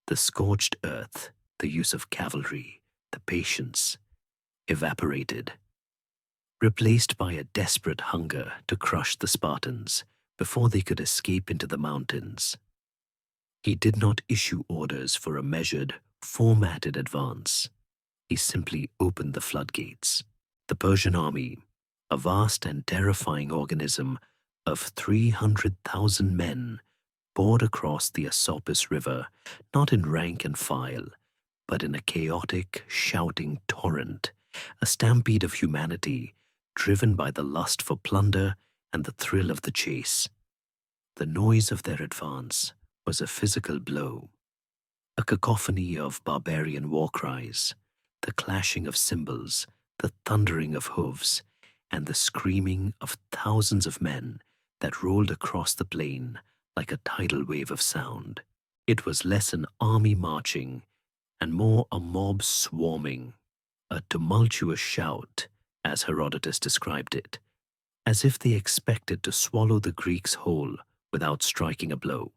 the scorched earth, the use of cavalry, the patience, evaporated, replaced by a desperate hunger to crush the Spartans before they could escape into the mountains. He did not issue orders for a measured, formatted advance. He simply opened the floodgates. The Persian army, a vast and terrifying organism of 300,000 men, poured across the Asopus River, not in rank and file, but in a chaotic, shouting torrent, a stampede of humanity driven by the lust for plunder and the thrill of the chase. The noise of their advance was a physical blow, a cacophony of barbarian war cries, the clashing of cymbals, the thundering of hooves, and the screaming of thousands of men that rolled across the plain like a tidal wave of sound. It was less an army marching and more a mob swarming, a tumultuous shout, as Herodotus described it, as if they expected to swallow the Greeks whole without striking a blow.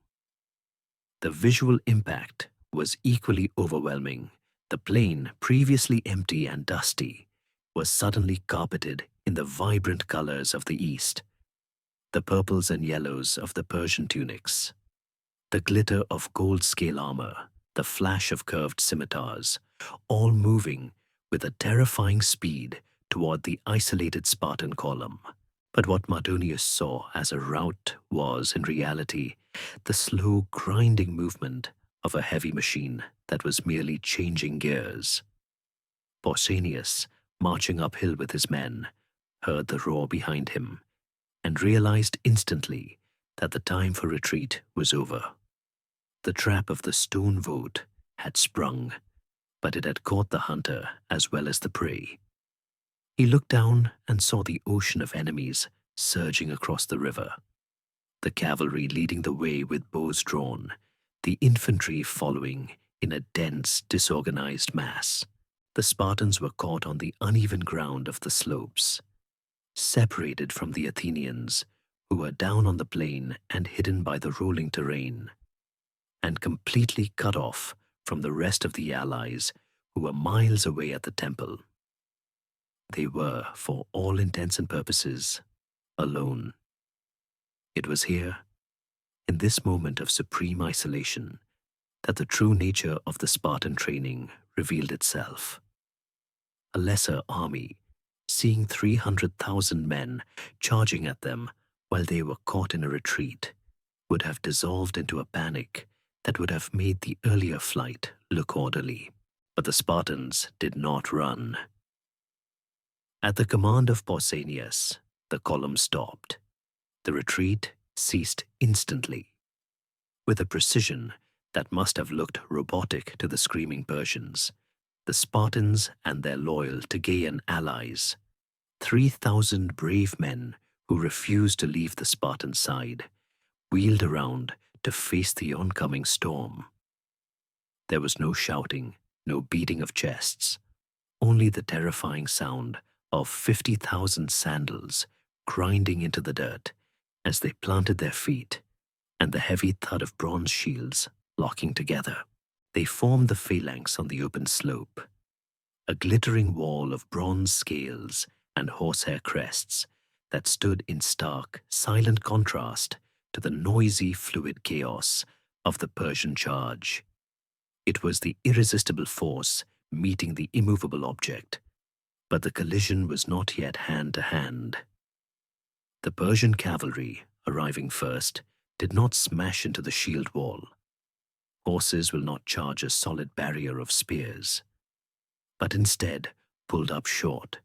The visual impact was equally overwhelming. The plain, previously empty and dusty, was suddenly carpeted in the vibrant colors of the east, the purples and yellows of the Persian tunics, the glitter of gold scale armor, the flash of curved scimitars, all moving with a terrifying speed toward the isolated Spartan column. But what Mardonius saw as a rout was, in reality, the slow, grinding movement of a heavy machine that was merely changing gears. Pausanias, marching uphill with his men, heard the roar behind him and realized instantly that the time for retreat was over. The trap of the stone vote had sprung. but it had caught the hunter as well as the prey. He looked down and saw the ocean of enemies surging across the river, the cavalry leading the way with bows drawn, the infantry following in a dense, disorganized mass. The Spartans were caught on the uneven ground of the slopes, separated from the Athenians, who were down on the plain and hidden by the rolling terrain, and completely cut off from the rest of the allies who were miles away at the temple. They were, for all intents and purposes, alone. It was here, in this moment of supreme isolation, that the true nature of the Spartan training revealed itself. A lesser army, seeing 300,000 men charging at them while they were caught in a retreat, would have dissolved into a panic that would have made the earlier flight look orderly. But the Spartans did not run. At the command of Pausanias, the column stopped. The retreat ceased instantly. With a precision that must have looked robotic to the screaming Persians, the Spartans and their loyal Tegean allies, 3,000 brave men who refused to leave the Spartan side, wheeled around to face the oncoming storm. There was no shouting, no beating of chests, only the terrifying sound of 50,000 sandals grinding into the dirt as they planted their feet, and the heavy thud of bronze shields locking together. They formed the phalanx on the open slope, a glittering wall of bronze scales and horsehair crests that stood in stark, silent contrast to the noisy, fluid chaos of the Persian charge. It was the irresistible force meeting the immovable object, but the collision was not yet hand to hand. The Persian cavalry, arriving first, did not smash into the shield wall. Horses will not charge a solid barrier of spears, but instead pulled up short,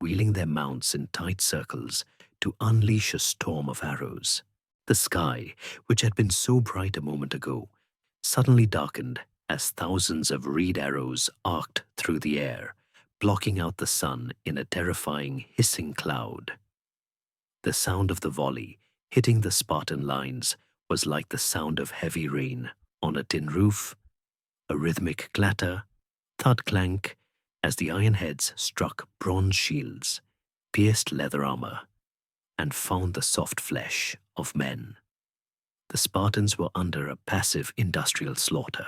wheeling their mounts in tight circles to unleash a storm of arrows. The sky, which had been so bright a moment ago, suddenly darkened as thousands of reed arrows arced through the air, blocking out the sun in a terrifying, hissing cloud. The sound of the volley hitting the Spartan lines was like the sound of heavy rain on a tin roof, a rhythmic clatter, thud clank, as the iron heads struck bronze shields, pierced leather armor, and found the soft flesh of men. The Spartans were under a passive industrial slaughter,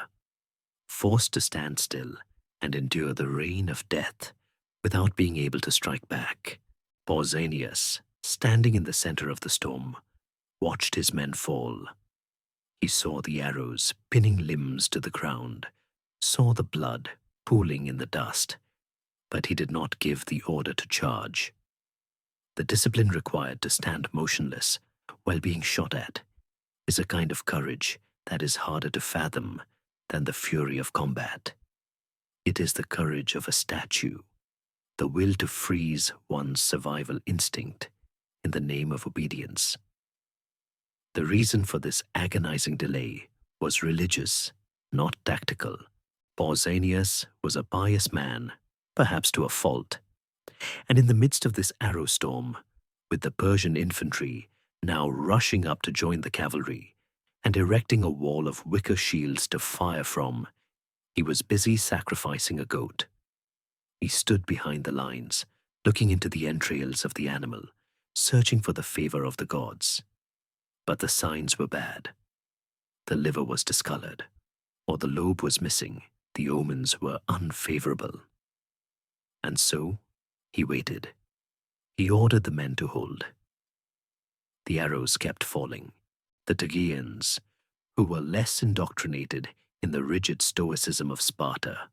forced to stand still and endure the rain of death without being able to strike back. Pausanias, standing in the center of the storm, watched his men fall. He saw the arrows pinning limbs to the ground, saw the blood pooling in the dust, but he did not give the order to charge. The discipline required to stand motionless while being shot at is a kind of courage that is harder to fathom than the fury of combat. It is the courage of a statue, the will to freeze one's survival instinct in the name of obedience. The reason for this agonizing delay was religious, not tactical. Pausanias was a pious man, perhaps to a fault, and in the midst of this arrow storm, with the Persian infantry now rushing up to join the cavalry and erecting a wall of wicker shields to fire from, he was busy sacrificing a goat. He stood behind the lines, looking into the entrails of the animal, searching for the favor of the gods. But the signs were bad. The liver was discolored, or the lobe was missing. The omens were unfavorable. And so he waited. He ordered the men to hold. The arrows kept falling. The Tegeans, who were less indoctrinated in the rigid stoicism of Sparta,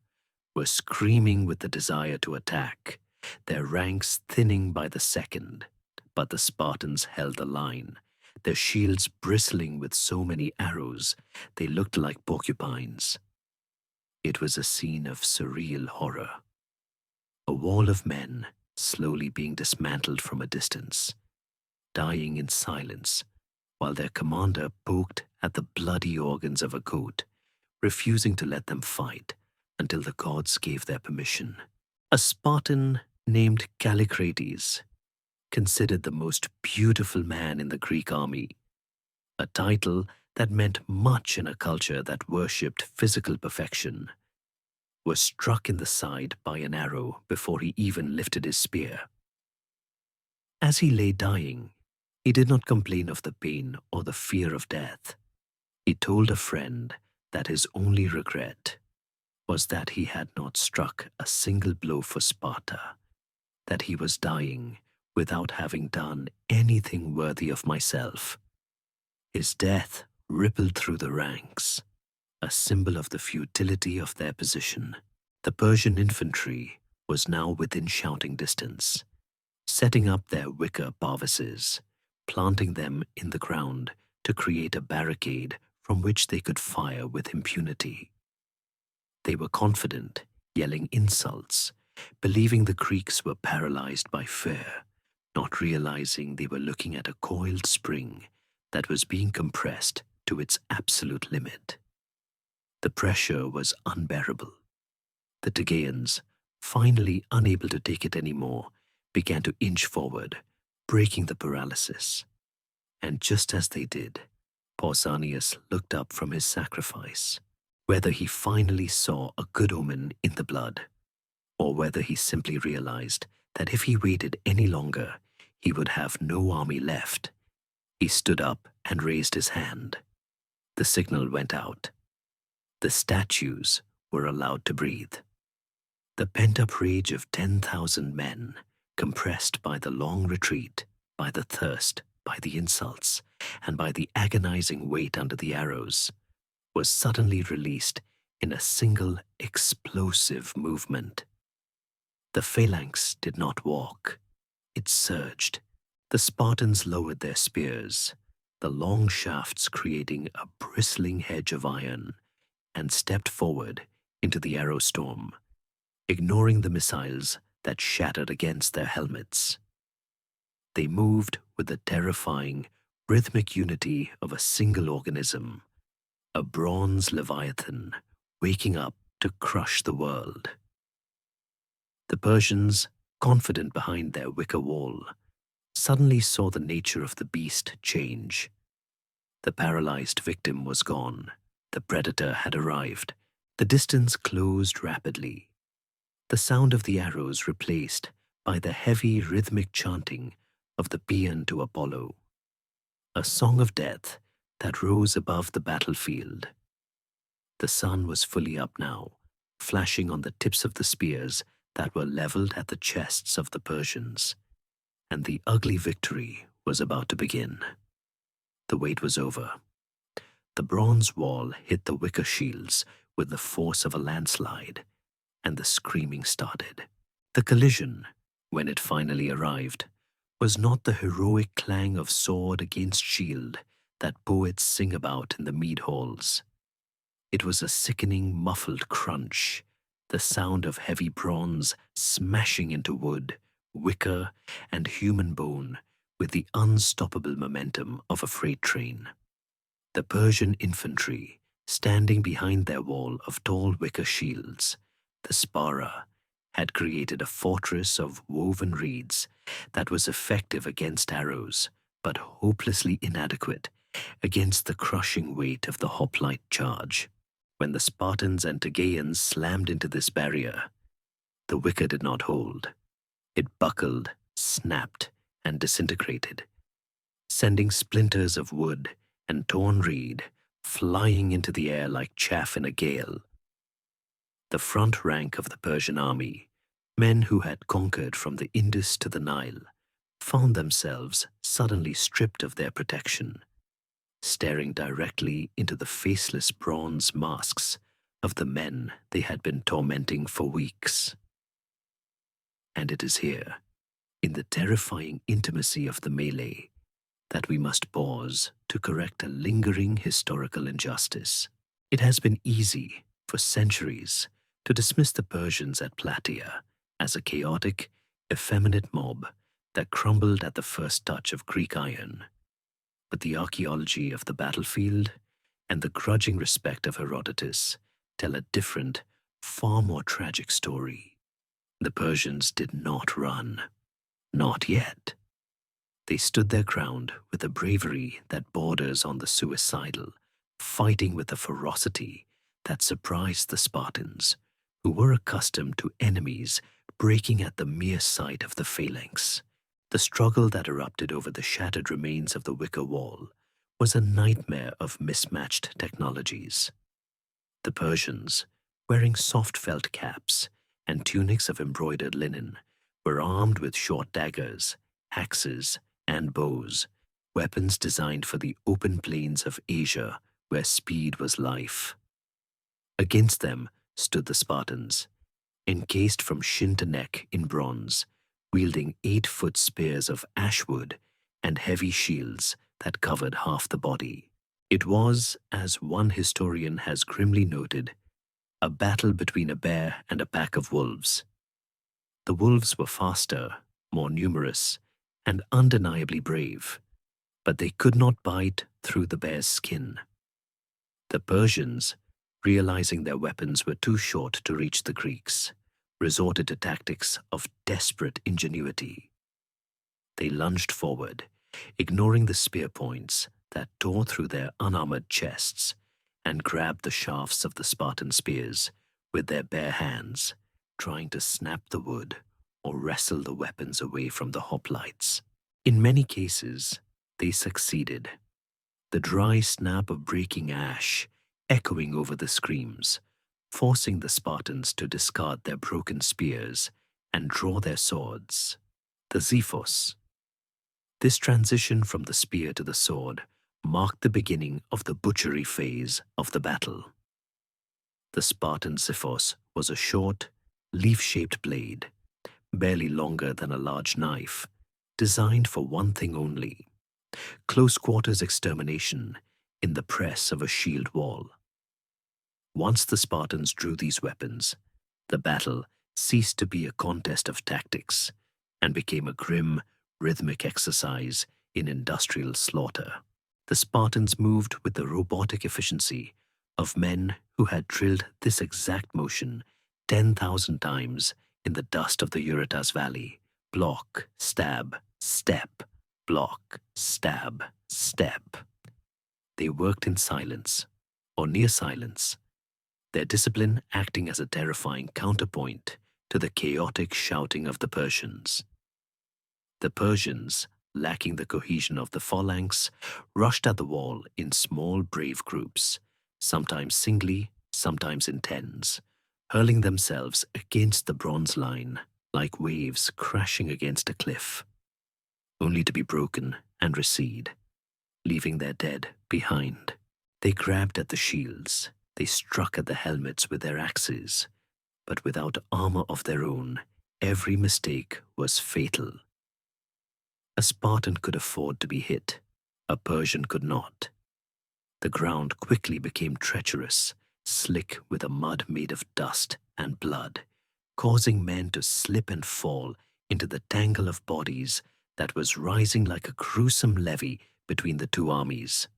were screaming with the desire to attack, their ranks thinning by the second. But the Spartans held the line, their shields bristling with so many arrows they looked like porcupines. It was a scene of surreal horror. A wall of men slowly being dismantled from a distance, dying in silence, while their commander poked at the bloody organs of a goat, refusing to let them fight until the gods gave their permission. A Spartan named Callicrates, considered the most beautiful man in the Greek army, a title that meant much in a culture that worshipped physical perfection, was struck in the side by an arrow before he even lifted his spear. As he lay dying, he did not complain of the pain or the fear of death. He told a friend that his only regret was that he had not struck a single blow for Sparta, that he was dying without having done anything worthy of myself. His death rippled through the ranks, a symbol of the futility of their position. The Persian infantry was now within shouting distance, setting up their wicker parvises, planting them in the ground to create a barricade from which they could fire with impunity. They were confident, yelling insults, believing the Greeks were paralyzed by fear, not realizing they were looking at a coiled spring that was being compressed to its absolute limit. The pressure was unbearable. The Tegeans, finally unable to take it anymore, began to inch forward, breaking the paralysis. And just as they did, Pausanias looked up from his sacrifice, whether he finally saw a good omen in the blood, or whether he simply realized that if he waited any longer, he would have no army left. He stood up and raised his hand. The signal went out. The statues were allowed to breathe. The pent-up rage of 10,000 men, compressed by the long retreat, by the thirst, by the insults, and by the agonizing weight under the arrows, was suddenly released in a single explosive movement. The phalanx did not walk. It surged. The Spartans lowered their spears, the long shafts creating a bristling hedge of iron, and stepped forward into the arrow storm, ignoring the missiles that shattered against their helmets. They moved with the terrifying, rhythmic unity of a single organism, a bronze leviathan waking up to crush the world. The Persians, confident behind their wicker wall, suddenly saw the nature of the beast change. The paralyzed victim was gone. The predator had arrived. The distance closed rapidly. The sound of the arrows replaced by the heavy rhythmic chanting of the paean to Apollo, a song of death that rose above the battlefield. The sun was fully up now, flashing on the tips of the spears that were leveled at the chests of the Persians, and the ugly victory was about to begin. The wait was over. The bronze wall hit the wicker shields with the force of a landslide, and the screaming started. The collision, when it finally arrived, was not the heroic clang of sword against shield that poets sing about in the mead halls. It was a sickening, muffled crunch, the sound of heavy bronze smashing into wood, wicker, and human bone with the unstoppable momentum of a freight train. The Persian infantry, standing behind their wall of tall wicker shields, the Spara, had created a fortress of woven reeds that was effective against arrows, but hopelessly inadequate against the crushing weight of the hoplite charge. When the Spartans and Tegeans slammed into this barrier, the wicker did not hold. It buckled, snapped, and disintegrated, sending splinters of wood and torn reed flying into the air like chaff in a gale. The front rank of the Persian army, men who had conquered from the Indus to the Nile, found themselves suddenly stripped of their protection, staring directly into the faceless bronze masks of the men they had been tormenting for weeks. And it is here, in the terrifying intimacy of the melee, that we must pause to correct a lingering historical injustice. It has been easy, for centuries, to dismiss the Persians at Plataea as a chaotic, effeminate mob that crumbled at the first touch of Greek iron. But the archaeology of the battlefield and the grudging respect of Herodotus tell a different, far more tragic story. The Persians did not run. Not yet. They stood their ground with a bravery that borders on the suicidal, fighting with a ferocity that surprised the Spartans, who were accustomed to enemies breaking at the mere sight of the phalanx. The struggle that erupted over the shattered remains of the wicker wall was a nightmare of mismatched technologies. The Persians, wearing soft felt caps and tunics of embroidered linen, were armed with short daggers, axes, and bows, weapons designed for the open plains of Asia where speed was life. Against them stood the Spartans, encased from shin to neck in bronze, wielding 8-foot spears of ash wood and heavy shields that covered half the body. It was, as one historian has grimly noted, a battle between a bear and a pack of wolves. The wolves were faster, more numerous, and undeniably brave, but they could not bite through the bear's skin. The Persians, realizing their weapons were too short to reach the Greeks, resorted to tactics of desperate ingenuity. They lunged forward, ignoring the spear points that tore through their unarmored chests, and grabbed the shafts of the Spartan spears with their bare hands, trying to snap the wood or wrestle the weapons away from the hoplites. In many cases, they succeeded. The dry snap of breaking ash echoing over the screams, forcing the Spartans to discard their broken spears and draw their swords. The Xiphos. This transition from the spear to the sword marked the beginning of the butchery phase of the battle. The Spartan Xiphos was a short, leaf-shaped blade, barely longer than a large knife, designed for one thing only: close-quarters extermination in the press of a shield wall. Once the Spartans drew these weapons, the battle ceased to be a contest of tactics and became a grim, rhythmic exercise in industrial slaughter. The Spartans moved with the robotic efficiency of men who had drilled this exact motion 10,000 times in the dust of the Eurotas Valley. Block, stab, step, block, stab, step. They worked in silence, or near silence, their discipline acting as a terrifying counterpoint to the chaotic shouting of the Persians. The Persians, lacking the cohesion of the phalanx, rushed at the wall in small, brave groups, sometimes singly, sometimes in tens, hurling themselves against the bronze line like waves crashing against a cliff, only to be broken and recede, leaving their dead behind. They grabbed at the shields, they struck at the helmets with their axes, but without armor of their own, every mistake was fatal. A Spartan could afford to be hit, a Persian could not. The ground quickly became treacherous, slick with a mud made of dust and blood, causing men to slip and fall into the tangle of bodies that was rising like a gruesome levee between the two armies.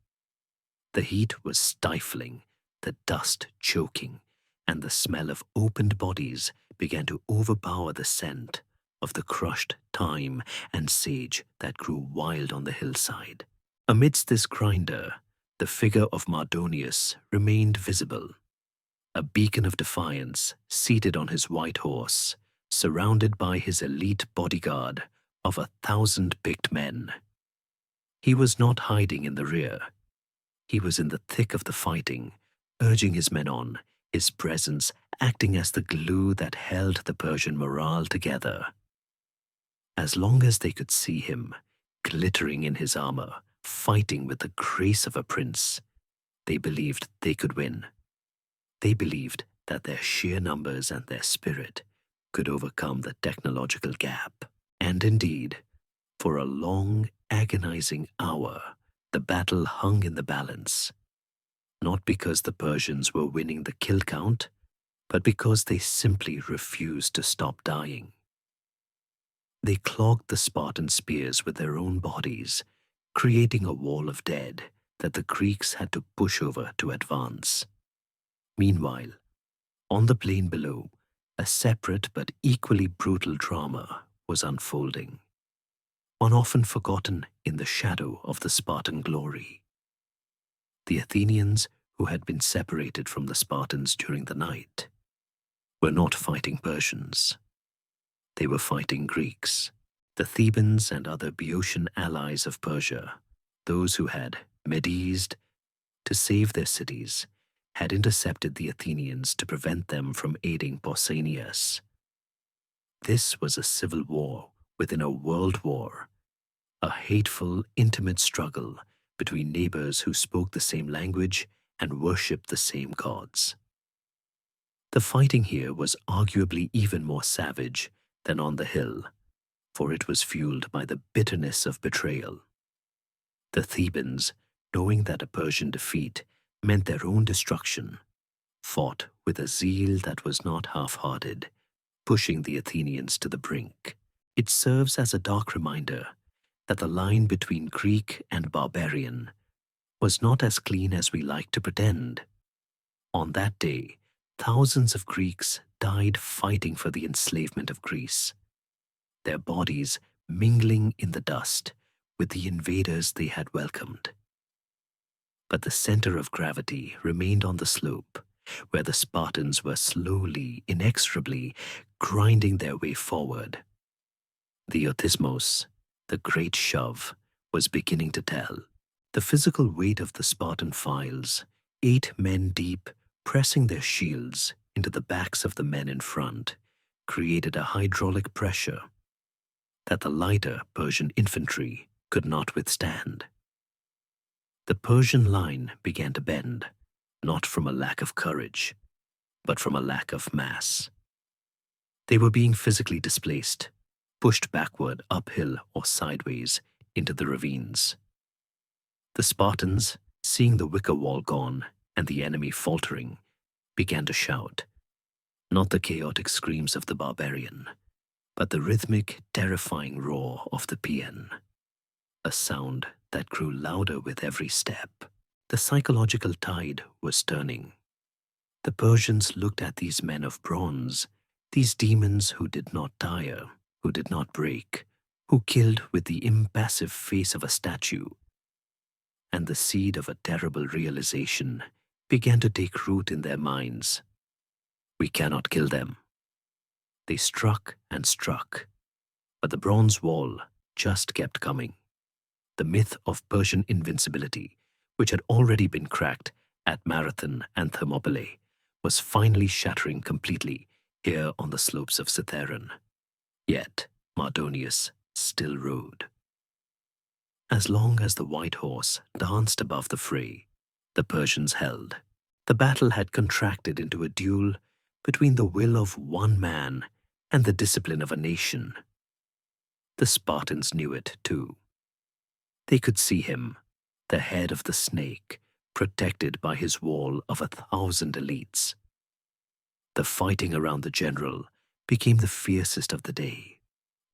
The heat was stifling, the dust choking, and the smell of opened bodies began to overpower the scent of the crushed thyme and sage that grew wild on the hillside. Amidst this grindr, the figure of Mardonius remained visible, a beacon of defiance seated on his white horse, surrounded by his elite bodyguard of 1,000 picked men. He was not hiding in the rear. He was in the thick of the fighting, urging his men on, his presence acting as the glue that held the Persian morale together. As long as they could see him, glittering in his armor, fighting with the grace of a prince, they believed they could win. They believed that their sheer numbers and their spirit could overcome the technological gap. And indeed, for a long, agonizing hour, the battle hung in the balance, not because the Persians were winning the kill count, but because they simply refused to stop dying. They clogged the Spartan spears with their own bodies, creating a wall of dead that the Greeks had to push over to advance. Meanwhile, On the plain below, a separate but equally brutal drama was unfolding, one often forgotten in the shadow of the Spartan glory. The Athenians, who had been separated from the Spartans during the night, were not fighting Persians. They were fighting Greeks, the Thebans and other Boeotian allies of Persia, those who had Medised to save their cities, had intercepted the Athenians to prevent them from aiding Pausanias. This was a civil war within a world war, a hateful, intimate struggle between neighbors who spoke the same language and worshipped the same gods. The fighting here was arguably even more savage than on the hill, for it was fueled by the bitterness of betrayal. The Thebans, knowing that a Persian defeat meant their own destruction, fought with a zeal that was not half-hearted, pushing the Athenians to the brink. It serves as a dark reminder that the line between Greek and barbarian was not as clean as we like to pretend. On that day, thousands of Greeks died fighting for the enslavement of Greece, their bodies mingling in the dust with the invaders they had welcomed. But the center of gravity remained on the slope, where the Spartans were slowly, inexorably grinding their way forward. The othismos, the great shove, was beginning to tell. The physical weight of the Spartan files, 8 men deep, pressing their shields into the backs of the men in front, created a hydraulic pressure that the lighter Persian infantry could not withstand. The Persian line began to bend, not from a lack of courage, but from a lack of mass. They were being physically displaced, pushed backward uphill or sideways into the ravines. The Spartans, seeing the wicker wall gone and the enemy faltering, began to shout, not the chaotic screams of the barbarian, but the rhythmic, terrifying roar of the paean, a sound that grew louder with every step. The psychological tide was turning. The Persians looked at these men of bronze, these demons who did not tire, who did not break, who killed with the impassive face of a statue. And the seed of a terrible realization began to take root in their minds. We cannot kill them. They struck and struck, but the bronze wall just kept coming. The myth of Persian invincibility, which had already been cracked at Marathon and Thermopylae, was finally shattering completely here on the slopes of Cithaeron. Yet Mardonius still rode. As long as the white horse danced above the fray, the Persians held. The battle had contracted into a duel between the will of one man and the discipline of a nation. The Spartans knew it too. They could see him, the head of the snake, protected by his wall of 1,000 elites. The fighting around the general became the fiercest of the day,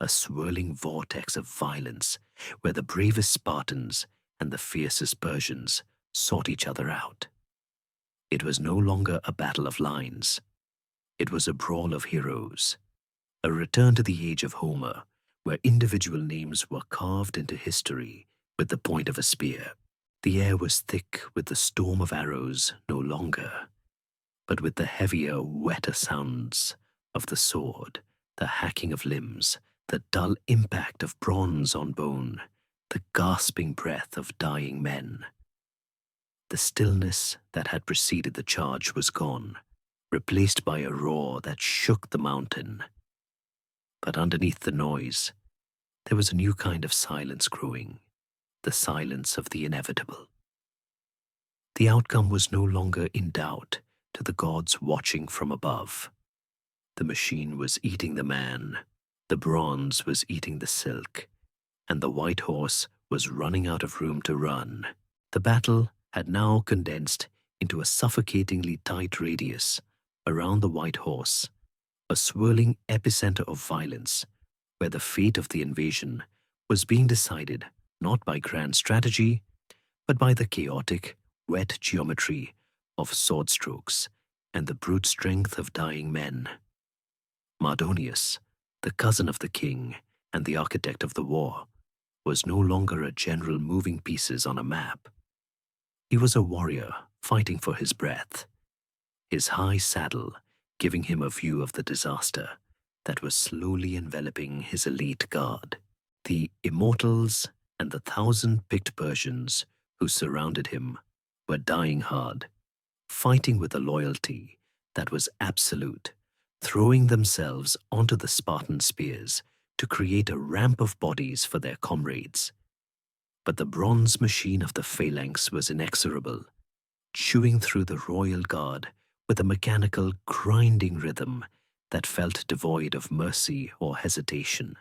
a swirling vortex of violence where the bravest Spartans and the fiercest Persians sought each other out. It was no longer a battle of lines. It was a brawl of heroes, a return to the age of Homer, where individual names were carved into history with the point of a spear. The air was thick with the storm of arrows no longer, but with the heavier, wetter sounds of the sword, the hacking of limbs, the dull impact of bronze on bone, the gasping breath of dying men. The stillness that had preceded the charge was gone, replaced by a roar that shook the mountain. But underneath the noise, there was a new kind of silence growing, the silence of the inevitable. The outcome was no longer in doubt to the gods watching from above. The machine was eating the man, the bronze was eating the silk, and the white horse was running out of room to run. The battle had now condensed into a suffocatingly tight radius around the white horse, a swirling epicenter of violence where the fate of the invasion was being decided not by grand strategy, but by the chaotic, wet geometry of sword strokes and the brute strength of dying men. Mardonius, the cousin of the king and the architect of the war, was no longer a general moving pieces on a map. He was a warrior fighting for his breath, his high saddle giving him a view of the disaster that was slowly enveloping his elite guard. The immortals and the 1,000 picked Persians who surrounded him were dying hard, fighting with a loyalty that was absolute, throwing themselves onto the Spartan spears to create a ramp of bodies for their comrades. But the bronze machine of the phalanx was inexorable, chewing through the royal guard with a mechanical, grinding rhythm that felt devoid of mercy or hesitation.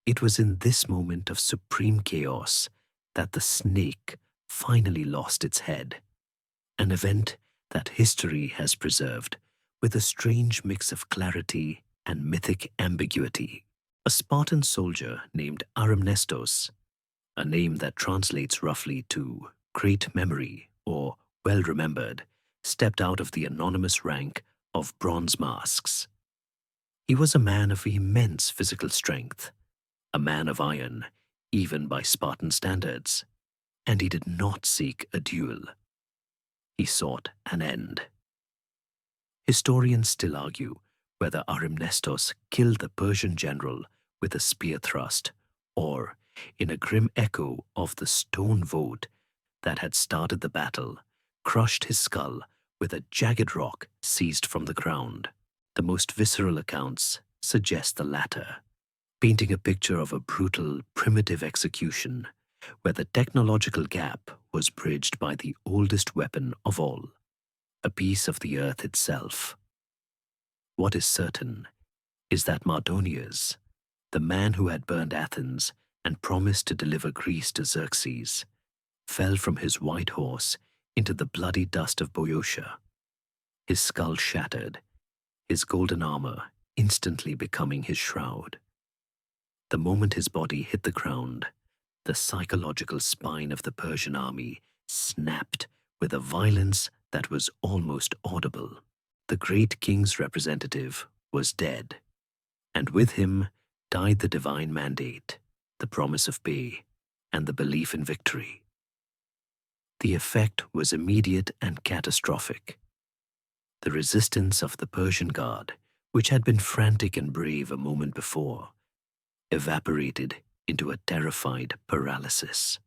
It was in this moment of supreme chaos that the snake finally lost its head, an event that history has preserved with a strange mix of clarity and mythic ambiguity. A Spartan soldier named Arimnestos, a name that translates roughly to great memory or well remembered, stepped out of the anonymous rank of bronze masks. He was a man of immense physical strength, a man of iron, even by Spartan standards, and he did not seek a duel. He sought an end. Historians still argue whether Arimnestos killed the Persian general with a spear thrust, or, in a grim echo of the stone vote that had started the battle, crushed his skull with a jagged rock seized from the ground. The most visceral accounts suggest the latter, painting a picture of a brutal, primitive execution where the technological gap was bridged by the oldest weapon of all, a piece of the earth itself. What is certain is that Mardonius, the man who had burned Athens and promised to deliver Greece to Xerxes, fell from his white horse into the bloody dust of Boeotia, his skull shattered, his golden armor instantly becoming his shroud. The moment his body hit the ground, the psychological spine of the Persian army snapped with a violence that was almost audible. The great king's representative was dead, and with him died the divine mandate, the promise of pay, and the belief in victory. The effect was immediate and catastrophic. The resistance of the Persian guard, which had been frantic and brave a moment before, evaporated into a terrified paralysis.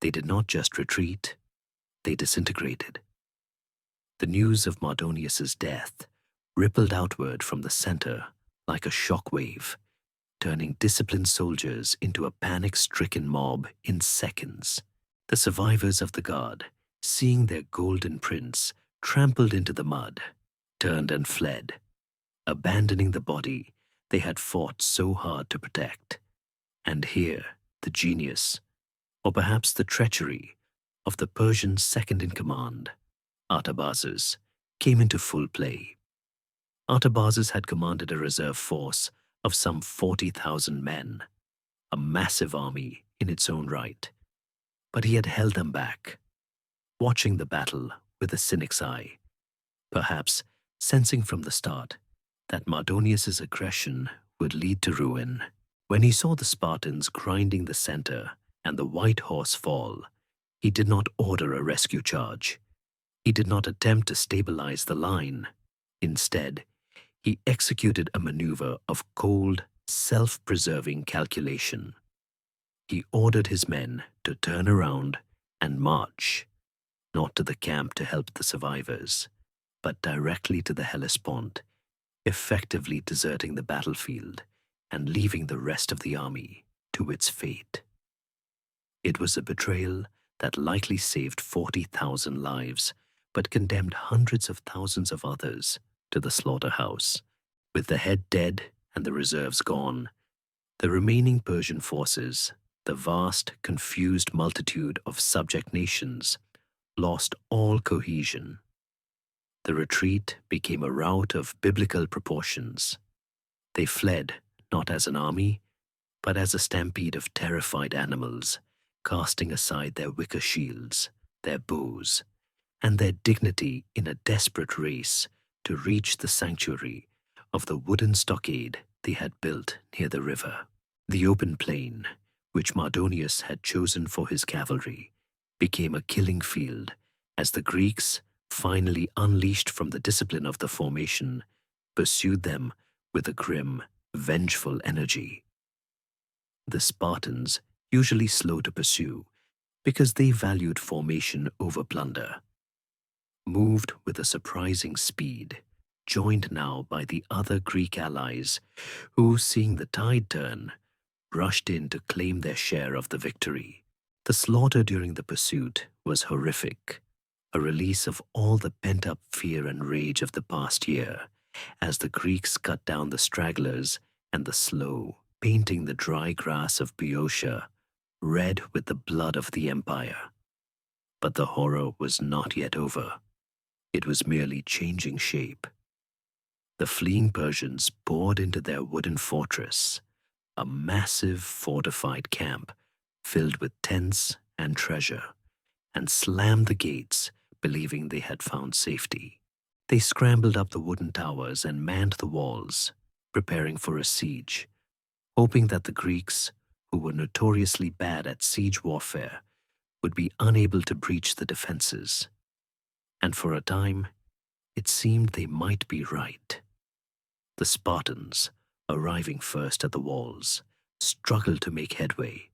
They did not just retreat, they disintegrated. The news of Mardonius's death rippled outward from the center like a shock wave, turning disciplined soldiers into a panic-stricken mob in seconds. The survivors of the guard, seeing their golden prince trampled into the mud, turned and fled, abandoning the body they had fought so hard to protect. And here, the genius, or perhaps the treachery, of the Persian second-in-command, Artabazus, came into full play. Artabazus had commanded a reserve force of some 40,000 men, a massive army in its own right, but he had held them back, watching the battle with a cynic's eye, perhaps sensing from the start that Mardonius's aggression would lead to ruin. When he saw the Spartans grinding the center and the white horse fall, he did not order a rescue charge. He did not attempt to stabilize the line. Instead, he executed a maneuver of cold, self-preserving calculation. He ordered his men to turn around and march, not to the camp to help the survivors, but directly to the Hellespont, effectively deserting the battlefield and leaving the rest of the army to its fate. It was a betrayal that likely saved 40,000 lives, but condemned hundreds of thousands of others to the slaughterhouse. With the head dead and the reserves gone, the remaining Persian forces, the vast, confused multitude of subject nations, lost all cohesion. The retreat became a rout of biblical proportions. They fled not as an army, but as a stampede of terrified animals, casting aside their wicker shields, their bows, and their dignity in a desperate race to reach the sanctuary of the wooden stockade they had built near the river. The open plain, which Mardonius had chosen for his cavalry, became a killing field as the Greeks, finally unleashed from the discipline of the formation, pursued them with a grim, vengeful energy. The Spartans, usually slow to pursue because they valued formation over plunder, moved with a surprising speed, joined now by the other Greek allies who, seeing the tide turn, rushed in to claim their share of the victory. The slaughter during the pursuit was horrific, a release of all the pent-up fear and rage of the past year, as the Greeks cut down the stragglers and the slow, painting the dry grass of Boeotia red with the blood of the empire. But the horror was not yet over. It was merely changing shape. The fleeing Persians poured into their wooden fortress, a massive fortified camp filled with tents and treasure, and slammed the gates, believing they had found safety. They scrambled up the wooden towers and manned the walls, preparing for a siege, hoping that the Greeks, who were notoriously bad at siege warfare, would be unable to breach the defenses. And for a time, it seemed they might be right. The Spartans, arriving first at the walls, struggled to make headway.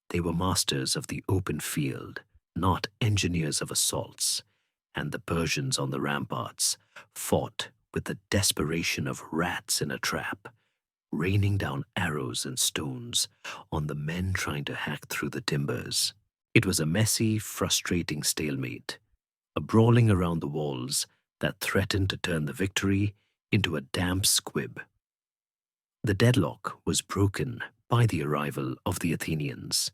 They were masters of the open field, not engineers of assaults, and the Persians on the ramparts fought with the desperation of rats in a trap, raining down arrows and stones on the men trying to hack through the timbers. It was a messy, frustrating stalemate, a brawling around the walls that threatened to turn the victory into a damp squib. The deadlock was broken by the arrival of the Athenians.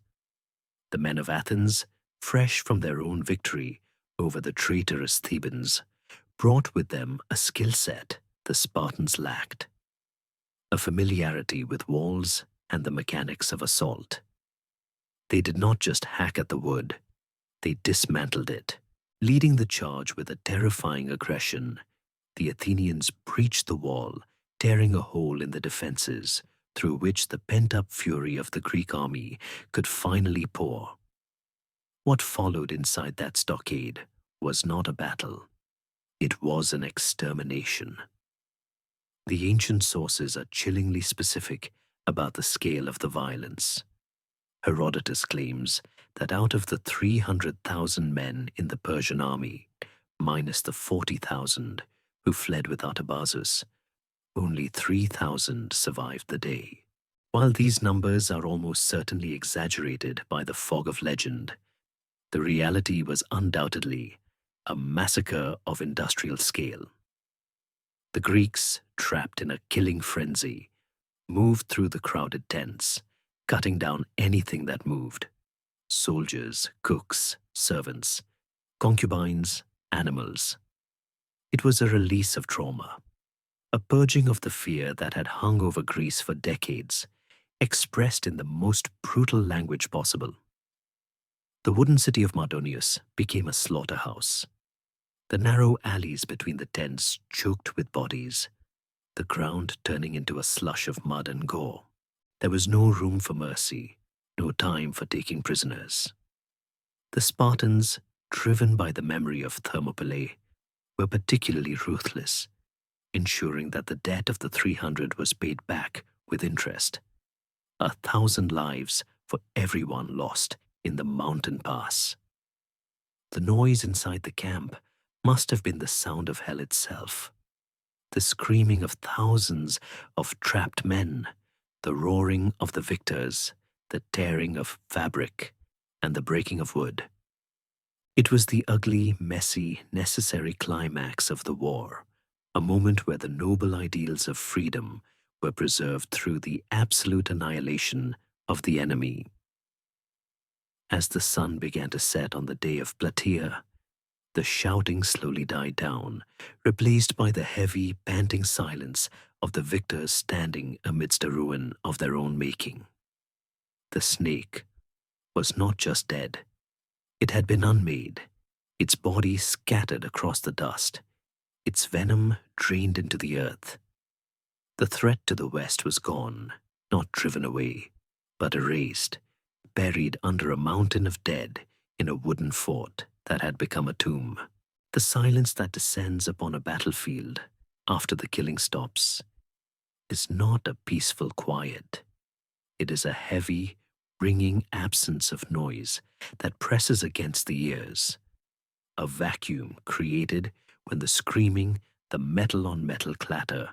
The men of Athens, fresh from their own victory over the traitorous Thebans, brought with them a skill set the Spartans lacked, a familiarity with walls and the mechanics of assault. They did not just hack at the wood, they dismantled it. Leading the charge with a terrifying aggression, the Athenians breached the wall, tearing a hole in the defenses through which the pent-up fury of the Greek army could finally pour. What followed inside that stockade was not a battle. It was an extermination. The ancient sources are chillingly specific about the scale of the violence. Herodotus claims that out of the 300,000 men in the Persian army, minus the 40,000 who fled with Artabazus, only 3,000 survived the day. While these numbers are almost certainly exaggerated by the fog of legend, the reality was undoubtedly a massacre of industrial scale. The Greeks, trapped in a killing frenzy, moved through the crowded tents, cutting down anything that moved: soldiers, cooks, servants, concubines, animals. It was a release of trauma, a purging of the fear that had hung over Greece for decades, expressed in the most brutal language possible. The wooden city of Mardonius became a slaughterhouse. The narrow alleys between the tents choked with bodies, the ground turning into a slush of mud and gore. There was no room for mercy, no time for taking prisoners. The Spartans, driven by the memory of Thermopylae, were particularly ruthless, ensuring that the debt of the 300 was paid back with interest. 1,000 lives for everyone lost in the mountain pass. The noise inside the camp must have been the sound of hell itself. The screaming of thousands of trapped men, the roaring of the victors, the tearing of fabric, and the breaking of wood. It was the ugly, messy, necessary climax of the war, a moment where the noble ideals of freedom were preserved through the absolute annihilation of the enemy. As the sun began to set on the day of Plataea, the shouting slowly died down, replaced by the heavy, panting silence of the victors standing amidst a ruin of their own making. The snake was not just dead, it had been unmade, its body scattered across the dust, its venom drained into the earth. The threat to the west was gone, not driven away, but erased, buried under a mountain of dead in a wooden fort that had become a tomb. The silence that descends upon a battlefield after the killing stops is not a peaceful quiet. It is a heavy, ringing absence of noise that presses against the ears, a vacuum created when the screaming, the metal-on-metal clatter,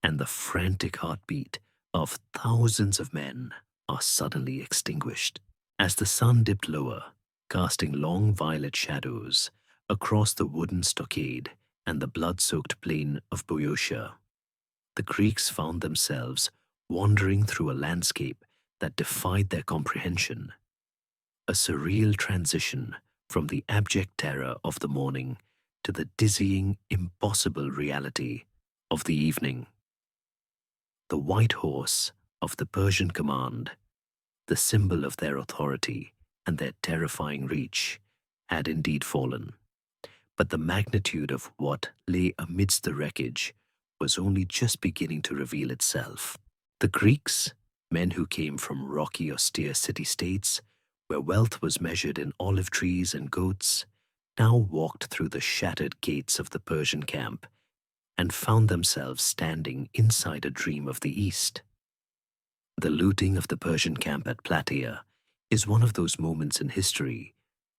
and the frantic heartbeat of thousands of men are suddenly extinguished. As the sun dipped lower, casting long violet shadows across the wooden stockade and the blood-soaked plain of Boeotia, the Greeks found themselves wandering through a landscape that defied their comprehension, a surreal transition from the abject terror of the morning to the dizzying, impossible reality of the evening. The white horse of the Persian command, the symbol of their authority and their terrifying reach, had indeed fallen. But the magnitude of what lay amidst the wreckage was only just beginning to reveal itself. The Greeks, men who came from rocky, austere city-states, where wealth was measured in olive trees and goats, now walked through the shattered gates of the Persian camp and found themselves standing inside a dream of the East. The looting of the Persian camp at Plataea is one of those moments in history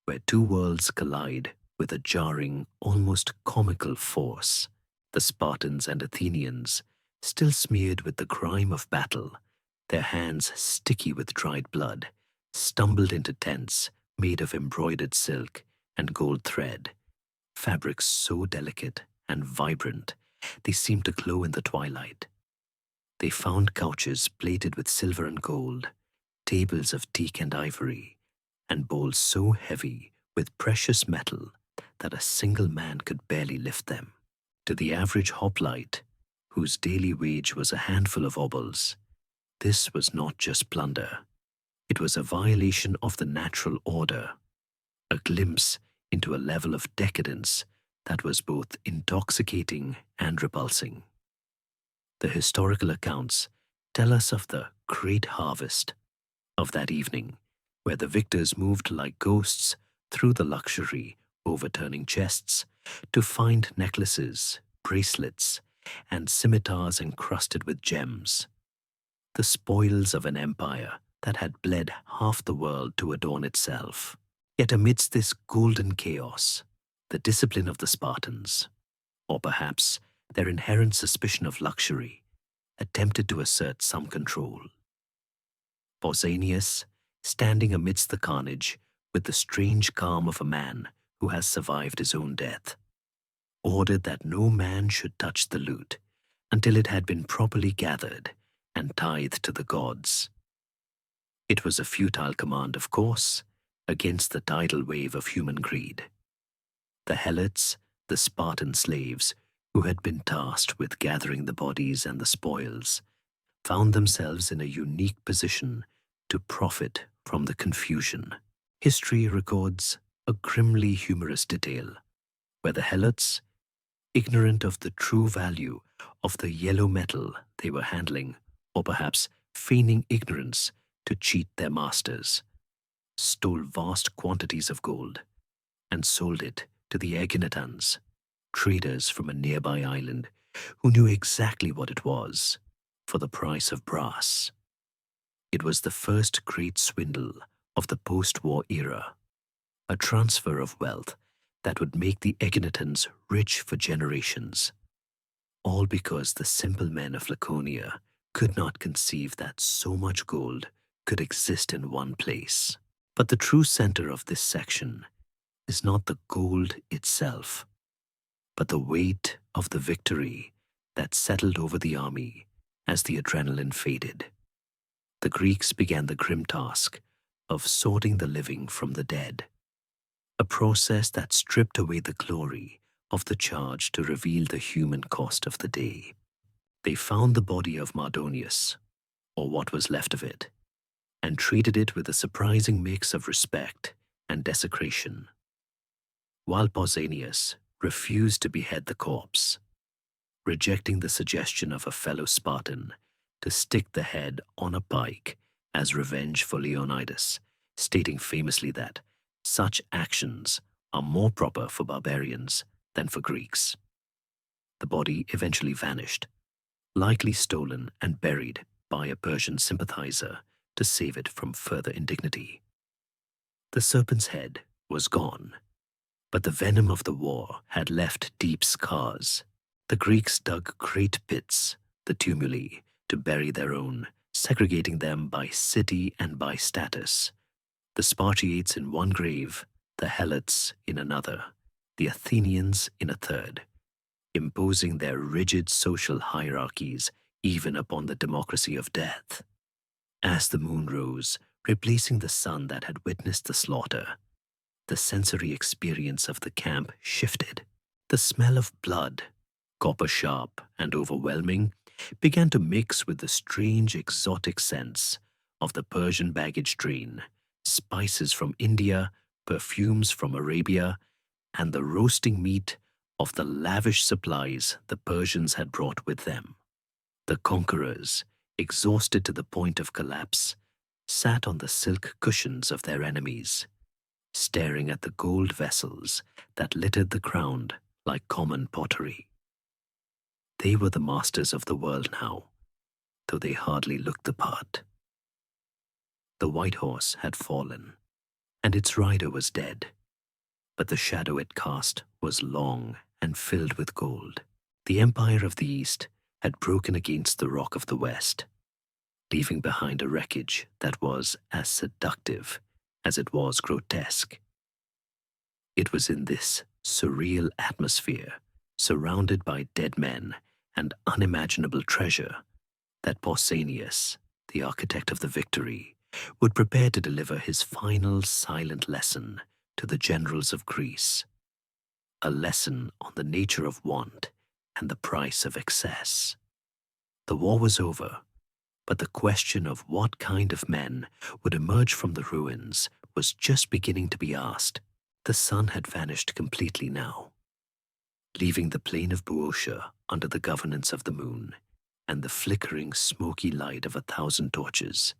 where two worlds collide with a jarring, almost comical force. The Spartans and Athenians, still smeared with the grime of battle, their hands sticky with dried blood, stumbled into tents made of embroidered silk and gold thread, fabrics so delicate and vibrant they seemed to glow in the twilight. They found couches plated with silver and gold, tables of teak and ivory, and bowls so heavy with precious metal that a single man could barely lift them. To the average hoplite, whose daily wage was a handful of obols, this was not just plunder. It was a violation of the natural order, a glimpse into a level of decadence that was both intoxicating and repulsing. The historical accounts tell us of the great harvest of that evening, where the victors moved like ghosts through the luxury, overturning chests to find necklaces, bracelets, and scimitars encrusted with gems, the spoils of an empire that had bled half the world to adorn itself. Yet amidst this golden chaos, the discipline of the Spartans, or perhaps their inherent suspicion of luxury, attempted to assert some control. Pausanias, standing amidst the carnage with the strange calm of a man who has survived his own death, ordered that no man should touch the loot until it had been properly gathered and tithed to the gods. It was a futile command, of course, against the tidal wave of human greed. The Helots, the Spartan slaves who had been tasked with gathering the bodies and the spoils, found themselves in a unique position to profit from the confusion. History records a grimly humorous detail where the Helots, ignorant of the true value of the yellow metal they were handling, or perhaps feigning ignorance to cheat their masters, stole vast quantities of gold and sold it to the Eginetans, traders from a nearby island who knew exactly what it was, for the price of brass. It was the first great swindle of the post-war era, a transfer of wealth that would make the Eginetans rich for generations, all because the simple men of Laconia could not conceive that so much gold could exist in one place. But the true center of this section is not the gold itself, but the weight of the victory that settled over the army as the adrenaline faded. The Greeks began the grim task of sorting the living from the dead, a process that stripped away the glory of the charge to reveal the human cost of the day. They found the body of Mardonius, or what was left of it, and treated it with a surprising mix of respect and desecration. while Pausanias refused to behead the corpse, rejecting the suggestion of a fellow Spartan to stick the head on a pike as revenge for Leonidas, stating famously that such actions are more proper for barbarians than for Greeks. The body eventually vanished, likely stolen and buried by a Persian sympathizer to save it from further indignity. The serpent's head was gone, but the venom of the war had left deep scars. The Greeks dug great pits, the tumuli, to bury their own, segregating them by city and by status. The Spartiates in one grave, the Helots in another, the Athenians in a third, imposing their rigid social hierarchies even upon the democracy of death. As the moon rose, replacing the sun that had witnessed the slaughter, the sensory experience of the camp shifted. The smell of blood, copper sharp and overwhelming, began to mix with the strange exotic scents of the Persian baggage train, spices from India, perfumes from Arabia, and the roasting meat of the lavish supplies the Persians had brought with them. The conquerors, exhausted to the point of collapse, sat on the silk cushions of their enemies, staring at the gold vessels that littered the ground like common pottery. They were the masters of the world now, though they hardly looked the part. The white horse had fallen, and its rider was dead, but the shadow it cast was long and filled with gold. The empire of the East had broken against the rock of the West, leaving behind a wreckage that was as seductive as it was grotesque. It was in this surreal atmosphere, surrounded by dead men and unimaginable treasure, that Pausanias, the architect of the victory, would prepare to deliver his final silent lesson to the generals of Greece, a lesson on the nature of want and the price of excess. The war was over, but the question of what kind of men would emerge from the ruins was just beginning to be asked. The sun had vanished completely now, leaving the plain of Boeotia under the governance of the moon and the flickering smoky light of 1,000 torches.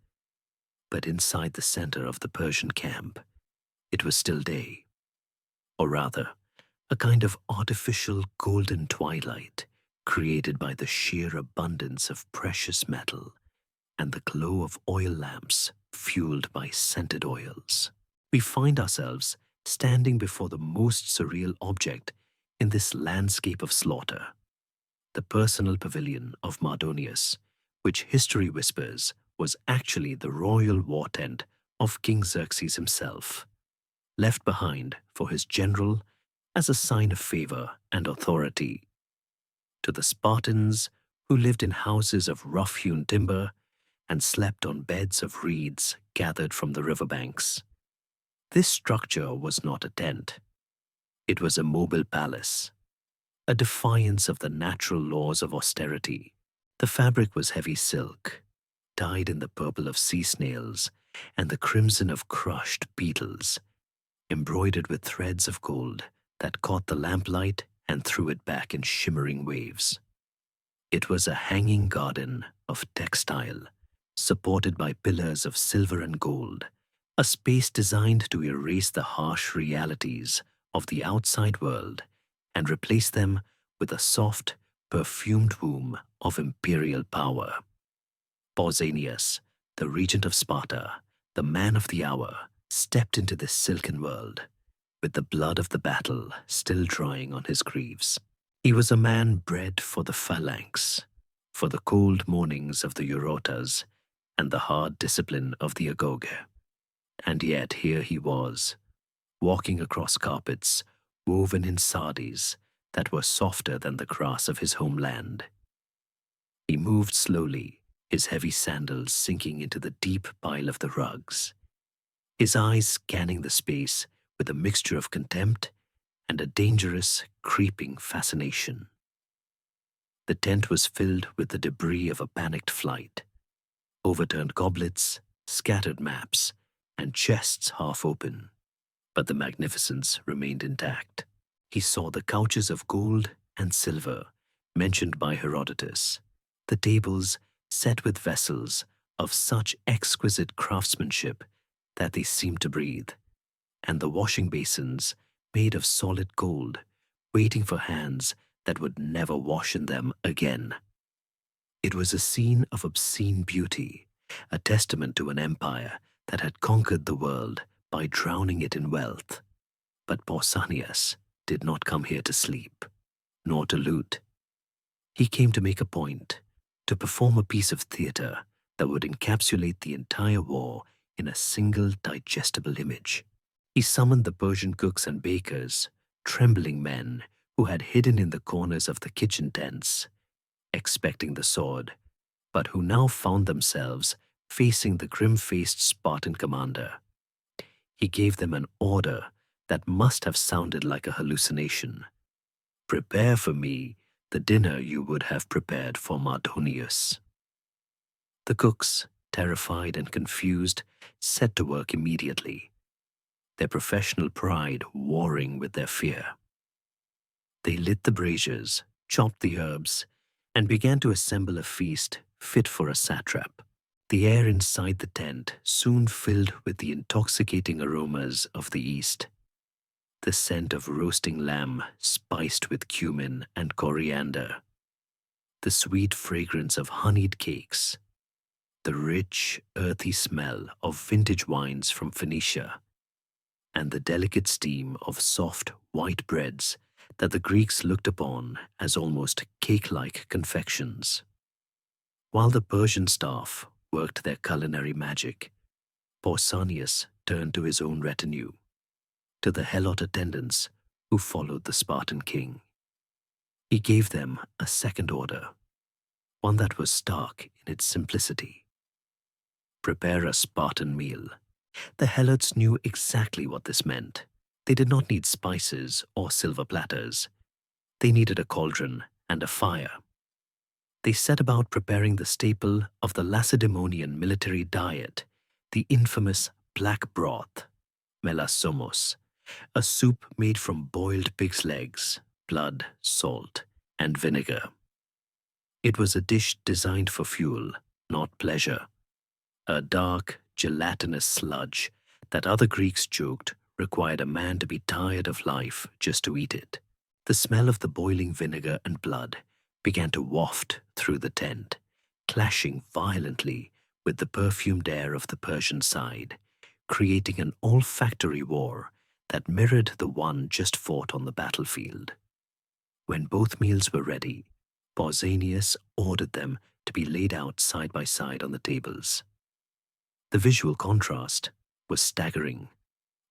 But inside the center of the Persian camp, it was still day, or rather, a kind of artificial golden twilight created by the sheer abundance of precious metal and the glow of oil lamps fueled by scented oils. We find ourselves standing before the most surreal object in this landscape of slaughter, the personal pavilion of Mardonius, which history whispers was actually the royal war tent of King Xerxes himself, left behind for his general as a sign of favor and authority. To the Spartans, who lived in houses of rough-hewn timber and slept on beds of reeds gathered from the riverbanks, this structure was not a tent. It was a mobile palace, a defiance of the natural laws of austerity. The fabric was heavy silk, dyed in the purple of sea snails and the crimson of crushed beetles, embroidered with threads of gold that caught the lamplight and threw it back in shimmering waves. It was a hanging garden of textile, supported by pillars of silver and gold, a space designed to erase the harsh realities of the outside world and replace them with a soft, perfumed womb of imperial power. Pausanias, the regent of Sparta, the man of the hour, stepped into this silken world, with the blood of the battle still drying on his greaves. He was a man bred for the phalanx, for the cold mornings of the Eurotas and the hard discipline of the agoge. And yet here he was, walking across carpets woven in sardis that were softer than the grass of his homeland. He moved slowly, his heavy sandals sinking into the deep pile of the rugs, his eyes scanning the space with a mixture of contempt and a dangerous, creeping fascination. The tent was filled with the debris of a panicked flight, overturned goblets, scattered maps, and chests half open. but the magnificence remained intact. He saw the couches of gold and silver mentioned by Herodotus, the tables set with vessels of such exquisite craftsmanship that they seemed to breathe, and the washing basins made of solid gold, waiting for hands that would never wash in them again. It was a scene of obscene beauty, a testament to an empire that had conquered the world by drowning it in wealth. But Pausanias did not come here to sleep, nor to loot. He came to make a point, to perform a piece of theater that would encapsulate the entire war in a single digestible image. He summoned the Persian cooks and bakers, trembling men who had hidden in the corners of the kitchen tents, expecting the sword, but who now found themselves facing the grim-faced Spartan commander. He gave them an order that must have sounded like a hallucination. "Prepare for me the dinner you would have prepared for Mardonius." The cooks, terrified and confused, set to work immediately, their professional pride warring with their fear. They lit the braziers, chopped the herbs, and began to assemble a feast fit for a satrap. The air inside the tent soon filled with the intoxicating aromas of the East. The scent of roasting lamb spiced with cumin and coriander, the sweet fragrance of honeyed cakes, the rich, earthy smell of vintage wines from Phoenicia, and the delicate steam of soft, white breads that the Greeks looked upon as almost cake-like confections. While the Persian staff worked their culinary magic, Pausanias turned to his own retinue, to the helot attendants who followed the Spartan king. He gave them a second order, one that was stark in its simplicity. Prepare a Spartan meal. The helots knew exactly what this meant. They did not need spices or silver platters. They needed a cauldron and a fire. They set about preparing the staple of the Lacedaemonian military diet, the infamous black broth, melasomos, a soup made from boiled pig's legs, blood, salt, and vinegar. It was a dish designed for fuel, not pleasure. A dark, gelatinous sludge that other Greeks joked required a man to be tired of life just to eat it. The smell of the boiling vinegar and blood began to waft through the tent, clashing violently with the perfumed air of the Persian side, creating an olfactory war that mirrored the one just fought on the battlefield. When both meals were ready, Pausanias ordered them to be laid out side by side on the tables. The visual contrast was staggering,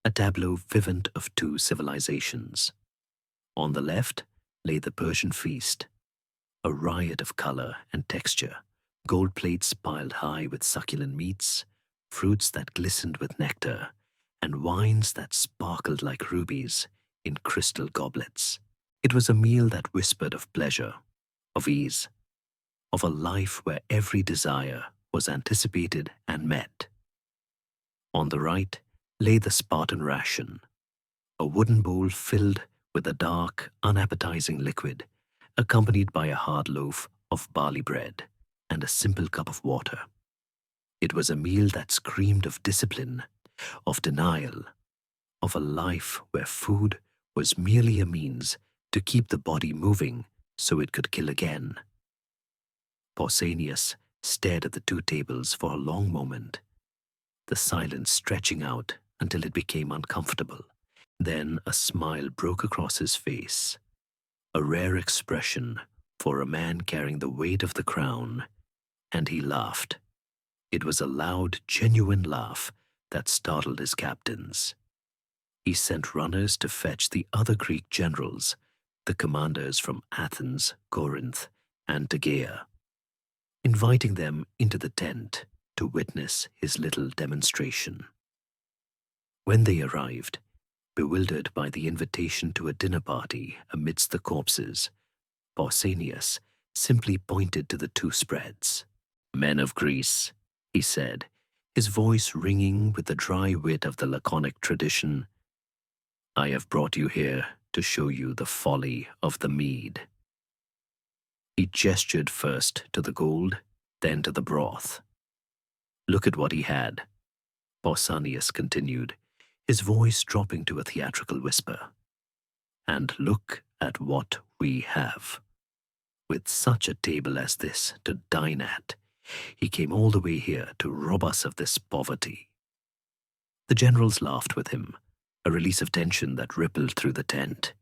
a tableau vivant of two civilizations. On the left lay the Persian feast, a riot of color and texture, gold plates piled high with succulent meats, fruits that glistened with nectar, and wines that sparkled like rubies in crystal goblets. It was a meal that whispered of pleasure, of ease, of a life where every desire was anticipated and met. On the right lay the Spartan ration, a wooden bowl filled with a dark, unappetizing liquid, accompanied by a hard loaf of barley bread and a simple cup of water. It was a meal that screamed of discipline, of denial, of a life where food was merely a means to keep the body moving so it could kill again. Pausanias stared at the two tables for a long moment, the silence stretching out until it became uncomfortable. Then a smile broke across his face, a rare expression for a man carrying the weight of the crown, and he laughed. It was a loud, genuine laugh that startled his captains. He sent runners to fetch the other Greek generals, the commanders from Athens, Corinth, and Tegea, inviting them into the tent to witness his little demonstration. When they arrived, bewildered by the invitation to a dinner party amidst the corpses, Pausanias simply pointed to the two spreads. "Men of Greece," he said, his voice ringing with the dry wit of the laconic tradition, I have brought you here to show you the folly of the mead. He gestured first to the gold, then to the broth. Look at what he had, Pausanias continued, his voice dropping to a theatrical whisper. And look at what we have. With such a table as this to dine at, he came all the way here to rob us of this poverty. The generals laughed with him, a release of tension that rippled through the tent.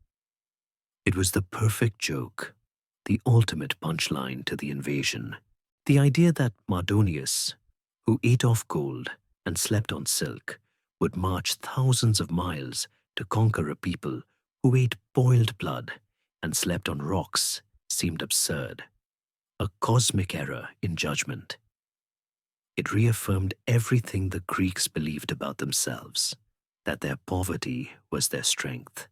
It was the perfect joke, the ultimate punchline to the invasion. The idea that Mardonius, who ate off gold and slept on silk, would march thousands of miles to conquer a people who ate boiled blood and slept on rocks seemed absurd. A cosmic error in judgment. It reaffirmed everything the Greeks believed about themselves, that their poverty was their strength,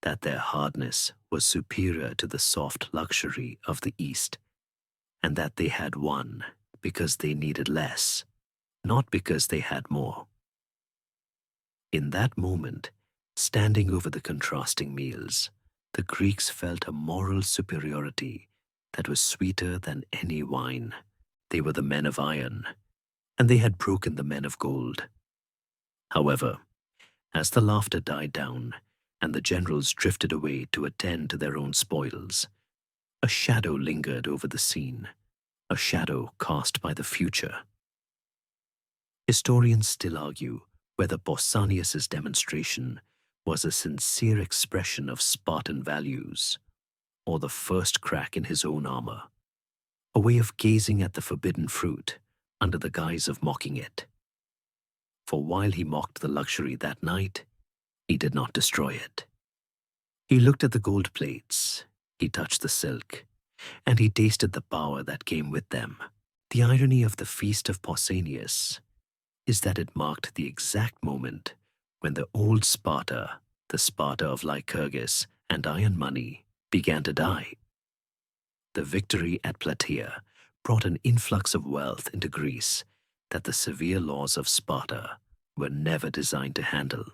that their hardness was superior to the soft luxury of the East, and that they had won because they needed less, not because they had more. In that moment, standing over the contrasting meals, the Greeks felt a moral superiority that was sweeter than any wine. They were the men of iron, and they had broken the men of gold. However, as the laughter died down and the generals drifted away to attend to their own spoils, a shadow lingered over the scene, a shadow cast by the future. Historians still argue whether Pausanias's demonstration was a sincere expression of Spartan values, or the first crack in his own armor, a way of gazing at the forbidden fruit under the guise of mocking it. For while he mocked the luxury that night, he did not destroy it. He looked at the gold plates, he touched the silk, and he tasted the power that came with them. The irony of the feast of Pausanias is that it marked the exact moment when the old Sparta, the Sparta of Lycurgus and iron money, began to die. The victory at Plataea brought an influx of wealth into Greece that the severe laws of Sparta were never designed to handle.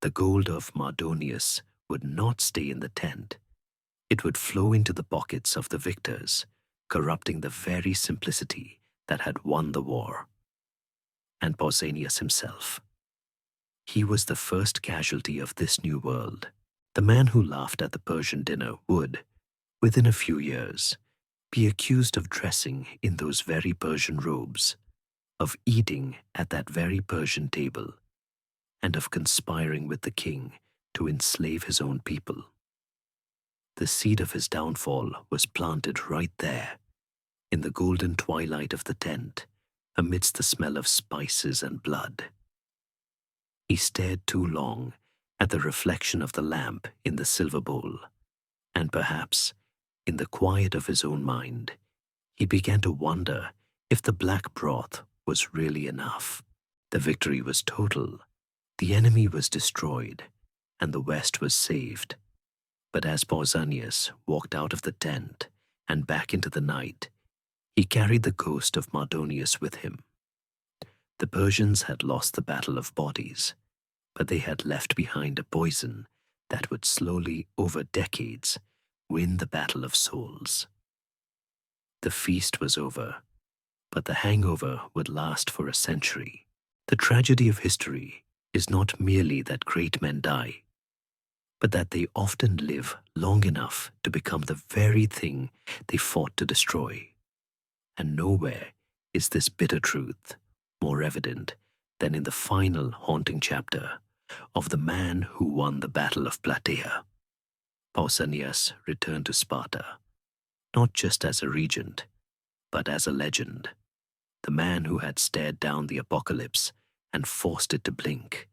The gold of Mardonius would not stay in the tent. It would flow into the pockets of the victors, corrupting the very simplicity that had won the war. And Pausanias himself. He was the first casualty of this new world. The man who laughed at the Persian dinner would, within a few years, be accused of dressing in those very Persian robes, of eating at that very Persian table, and of conspiring with the king to enslave his own people. The seed of his downfall was planted right there, in the golden twilight of the tent, amidst the smell of spices and blood. He stared too long at the reflection of the lamp in the silver bowl, and perhaps, in the quiet of his own mind, he began to wonder if the black broth was really enough. The victory was total, the enemy was destroyed, and the West was saved. But as Pausanias walked out of the tent and back into the night, he carried the ghost of Mardonius with him. The Persians had lost the battle of bodies, but they had left behind a poison that would slowly, over decades, win the battle of souls. The feast was over, but the hangover would last for a century. The tragedy of history is not merely that great men die, but that they often live long enough to become the very thing they fought to destroy. And nowhere is this bitter truth more evident than in the final haunting chapter of the man who won the Battle of Plataea. Pausanias returned to Sparta, not just as a regent, but as a legend, the man who had stared down the apocalypse and forced it to blink,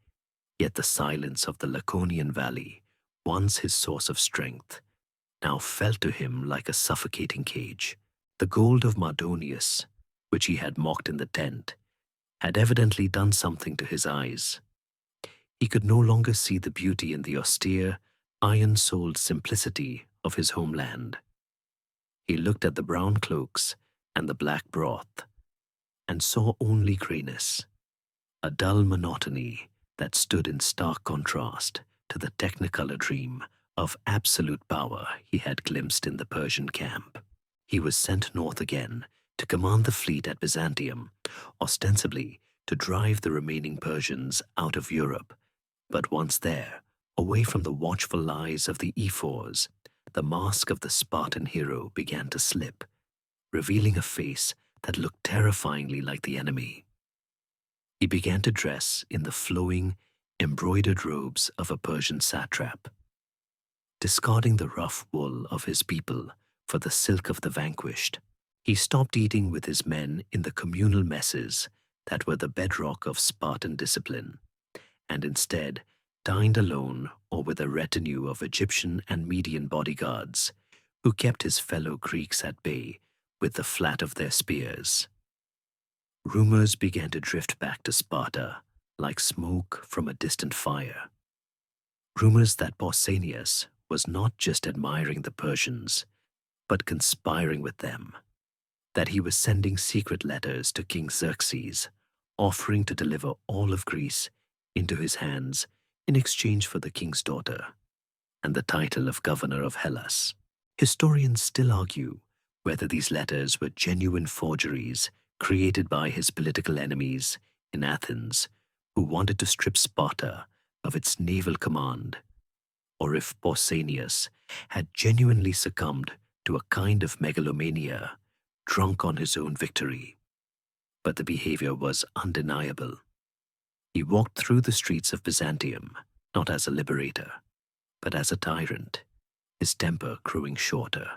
yet the silence of the Laconian valley, once his source of strength, now felt to him like a suffocating cage. The gold of Mardonius, which he had mocked in the tent, had evidently done something to his eyes. He could no longer see the beauty in the austere, iron-souled simplicity of his homeland. He looked at the brown cloaks and the black broth, and saw only grayness, a dull monotony that stood in stark contrast to the technicolor dream of absolute power he had glimpsed in the Persian camp. He was sent north again to command the fleet at Byzantium, ostensibly to drive the remaining Persians out of Europe. But once there, away from the watchful eyes of the ephors, the mask of the Spartan hero began to slip, revealing a face that looked terrifyingly like the enemy. He began to dress in the flowing, embroidered robes of a Persian satrap, discarding the rough wool of his people for the silk of the vanquished. He stopped eating with his men in the communal messes that were the bedrock of Spartan discipline, and instead dined alone or with a retinue of Egyptian and Median bodyguards who kept his fellow Greeks at bay with the flat of their spears. Rumors began to drift back to Sparta like smoke from a distant fire. Rumors that Pausanias was not just admiring the Persians, but conspiring with them, that he was sending secret letters to King Xerxes, offering to deliver all of Greece into his hands in exchange for the king's daughter and the title of governor of Hellas. Historians still argue whether these letters were genuine forgeries created by his political enemies in Athens who wanted to strip Sparta of its naval command, or if Pausanias had genuinely succumbed to a kind of megalomania, drunk on his own victory. But the behavior was undeniable. He walked through the streets of Byzantium, not as a liberator, but as a tyrant, his temper growing shorter,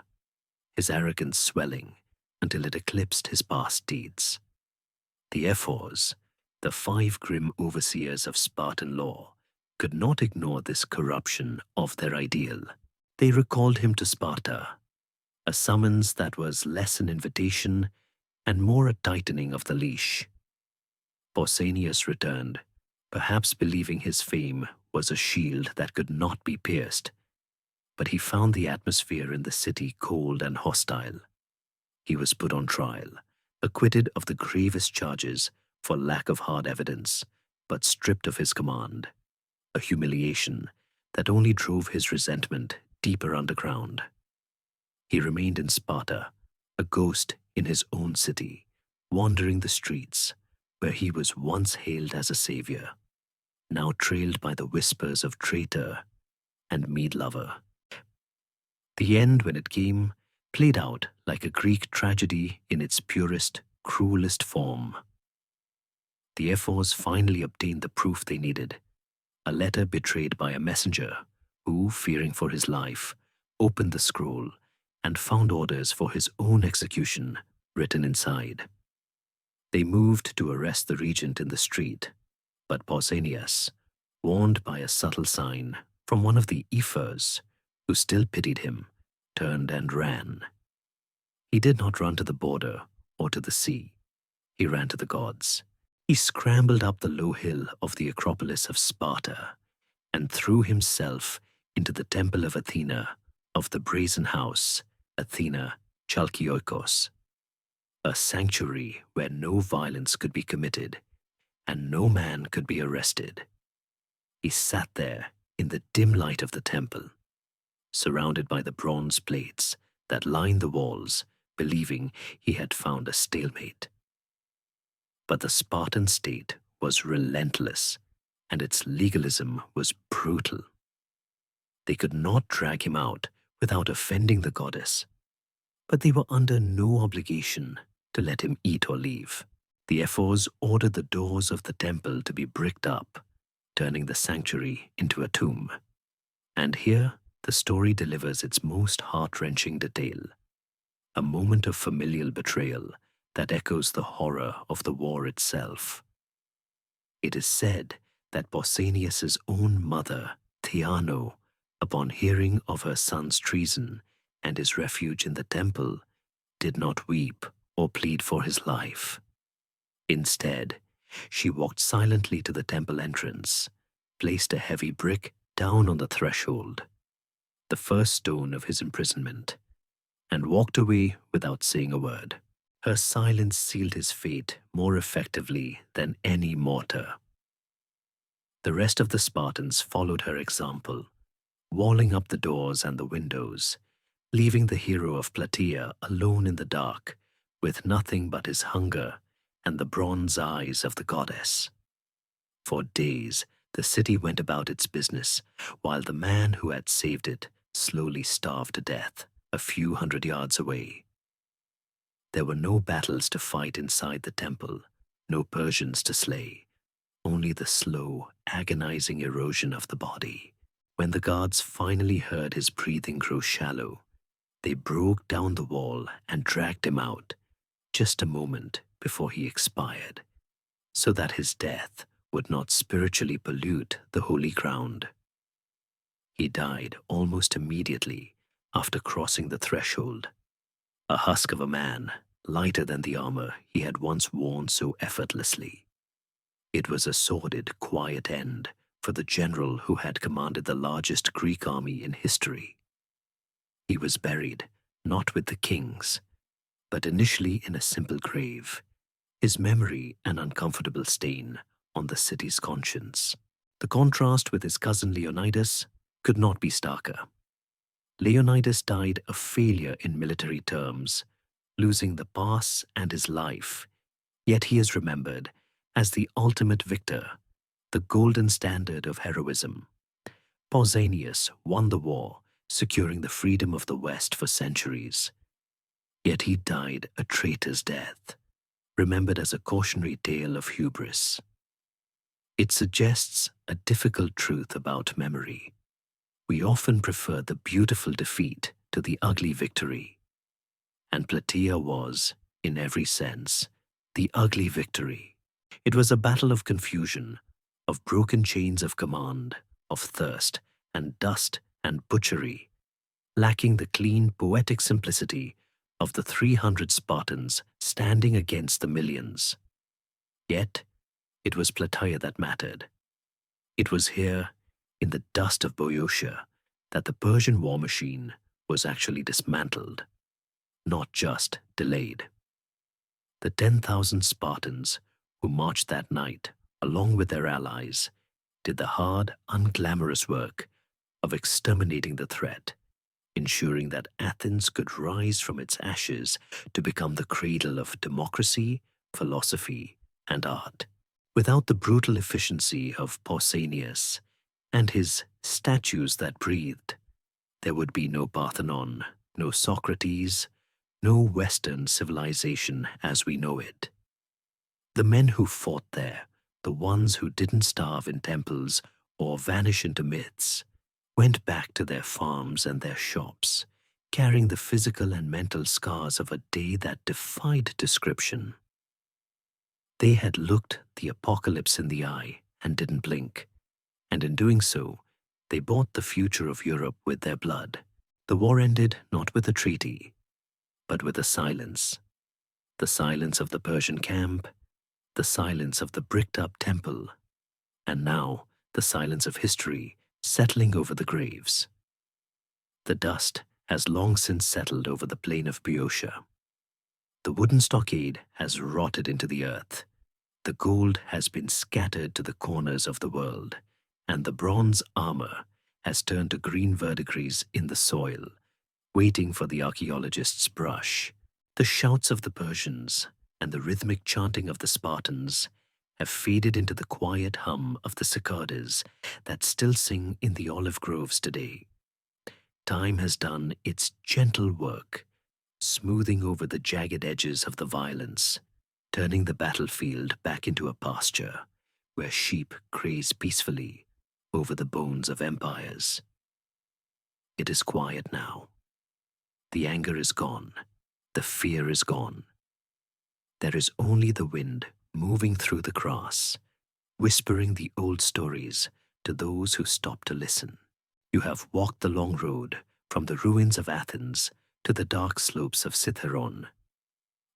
his arrogance swelling until it eclipsed his past deeds. The ephors, the 5 grim overseers of Spartan law, could not ignore this corruption of their ideal. They recalled him to Sparta, a summons that was less an invitation and more a tightening of the leash. Pausanias returned, perhaps believing his fame was a shield that could not be pierced, but he found the atmosphere in the city cold and hostile. He was put on trial, acquitted of the gravest charges for lack of hard evidence, but stripped of his command, a humiliation that only drove his resentment deeper underground. He remained in Sparta, a ghost in his own city, wandering the streets where he was once hailed as a savior, now trailed by the whispers of traitor and mead lover. The end, when it came, played out like a Greek tragedy in its purest, cruelest form. The ephors finally obtained the proof they needed, a letter betrayed by a messenger who, fearing for his life, opened the scroll and found orders for his own execution written inside. They moved to arrest the regent in the street, but Pausanias, warned by a subtle sign from one of the ephors, who still pitied him, turned and ran. He did not run to the border or to the sea. He ran to the gods. He scrambled up the low hill of the Acropolis of Sparta and threw himself into the temple of Athena, of the brazen house, Athena Chalkioikos, a sanctuary where no violence could be committed and no man could be arrested. He sat there in the dim light of the temple, surrounded by the bronze plates that lined the walls, believing he had found a stalemate. But the Spartan state was relentless, and its legalism was brutal. They could not drag him out without offending the goddess, but they were under no obligation to let him eat or leave. The ephors ordered the doors of the temple to be bricked up, turning the sanctuary into a tomb. And here, the story delivers its most heart-wrenching detail, a moment of familial betrayal that echoes the horror of the war itself. It is said that Pausanias's own mother, Theano, upon hearing of her son's treason and his refuge in the temple, did not weep or plead for his life. Instead, she walked silently to the temple entrance, placed a heavy brick down on the threshold, the first stone of his imprisonment, and walked away without saying a word. Her silence sealed his fate more effectively than any mortar. The rest of the Spartans followed her example, walling up the doors and the windows, leaving the hero of Plataea alone in the dark, with nothing but his hunger and the bronze eyes of the goddess. For days, the city went about its business, while the man who had saved it slowly starved to death a few hundred yards away. There were no battles to fight inside the temple, no Persians to slay, only the slow, agonizing erosion of the body. When the guards finally heard his breathing grow shallow, they broke down the wall and dragged him out, just a moment before he expired, so that his death would not spiritually pollute the holy ground. He died almost immediately after crossing the threshold, a husk of a man, lighter than the armor he had once worn so effortlessly. It was a sordid, quiet end for the general who had commanded the largest Greek army in history. He was buried, not with the kings, but initially in a simple grave, his memory an uncomfortable stain on the city's conscience. The contrast with his cousin Leonidas could not be starker. Leonidas died a failure in military terms, losing the pass and his life, yet he is remembered as the ultimate victor, the golden standard of heroism. Pausanias won the war, securing the freedom of the West for centuries. Yet he died a traitor's death, remembered as a cautionary tale of hubris. It suggests a difficult truth about memory. We often prefer the beautiful defeat to the ugly victory. And Plataea was, in every sense, the ugly victory. It was a battle of confusion, of broken chains of command, of thirst and dust and butchery, lacking the clean, poetic simplicity of the 300 Spartans standing against the millions. Yet, it was Plataea that mattered. It was here, in the dust of Boeotia, that the Persian war machine was actually dismantled, not just delayed. The 10,000 Spartans who marched that night, along with their allies, did the hard, unglamorous work of exterminating the threat, ensuring that Athens could rise from its ashes to become the cradle of democracy, philosophy, and art. Without the brutal efficiency of Pausanias and his statues that breathed, there would be no Parthenon, no Socrates, no Western civilization as we know it. The men who fought there, the ones who didn't starve in temples or vanish into myths, went back to their farms and their shops, carrying the physical and mental scars of a day that defied description. They had looked the apocalypse in the eye and didn't blink, and in doing so, they bought the future of Europe with their blood. The war ended not with a treaty, but with a silence. The silence of the Persian camp, the silence of the bricked-up temple, and now the silence of history settling over the graves. The dust has long since settled over the plain of Boeotia. The wooden stockade has rotted into the earth. The gold has been scattered to the corners of the world, and the bronze armor has turned to green verdigris in the soil, waiting for the archaeologist's brush. The shouts of the Persians and the rhythmic chanting of the Spartans have faded into the quiet hum of the cicadas that still sing in the olive groves today. Time has done its gentle work, smoothing over the jagged edges of the violence, turning the battlefield back into a pasture where sheep graze peacefully over the bones of empires. It is quiet now. The anger is gone. The fear is gone. There is only the wind moving through the grass, whispering the old stories to those who stop to listen. You have walked the long road from the ruins of Athens to the dark slopes of Cithaeron.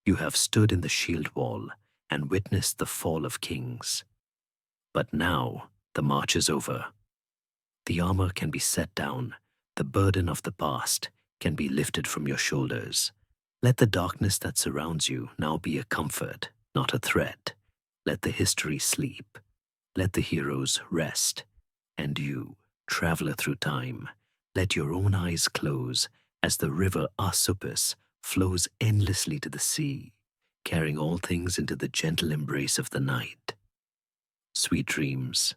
You have stood in the shield wall and witnessed the fall of kings. But now the march is over. The armor can be set down. The burden of the past can be lifted from your shoulders. Let the darkness that surrounds you now be a comfort, not a threat. Let the history sleep. Let the heroes rest, and you, traveler through time, let your own eyes close as the river Asopus flows endlessly to the sea, carrying all things into the gentle embrace of the night. Sweet dreams.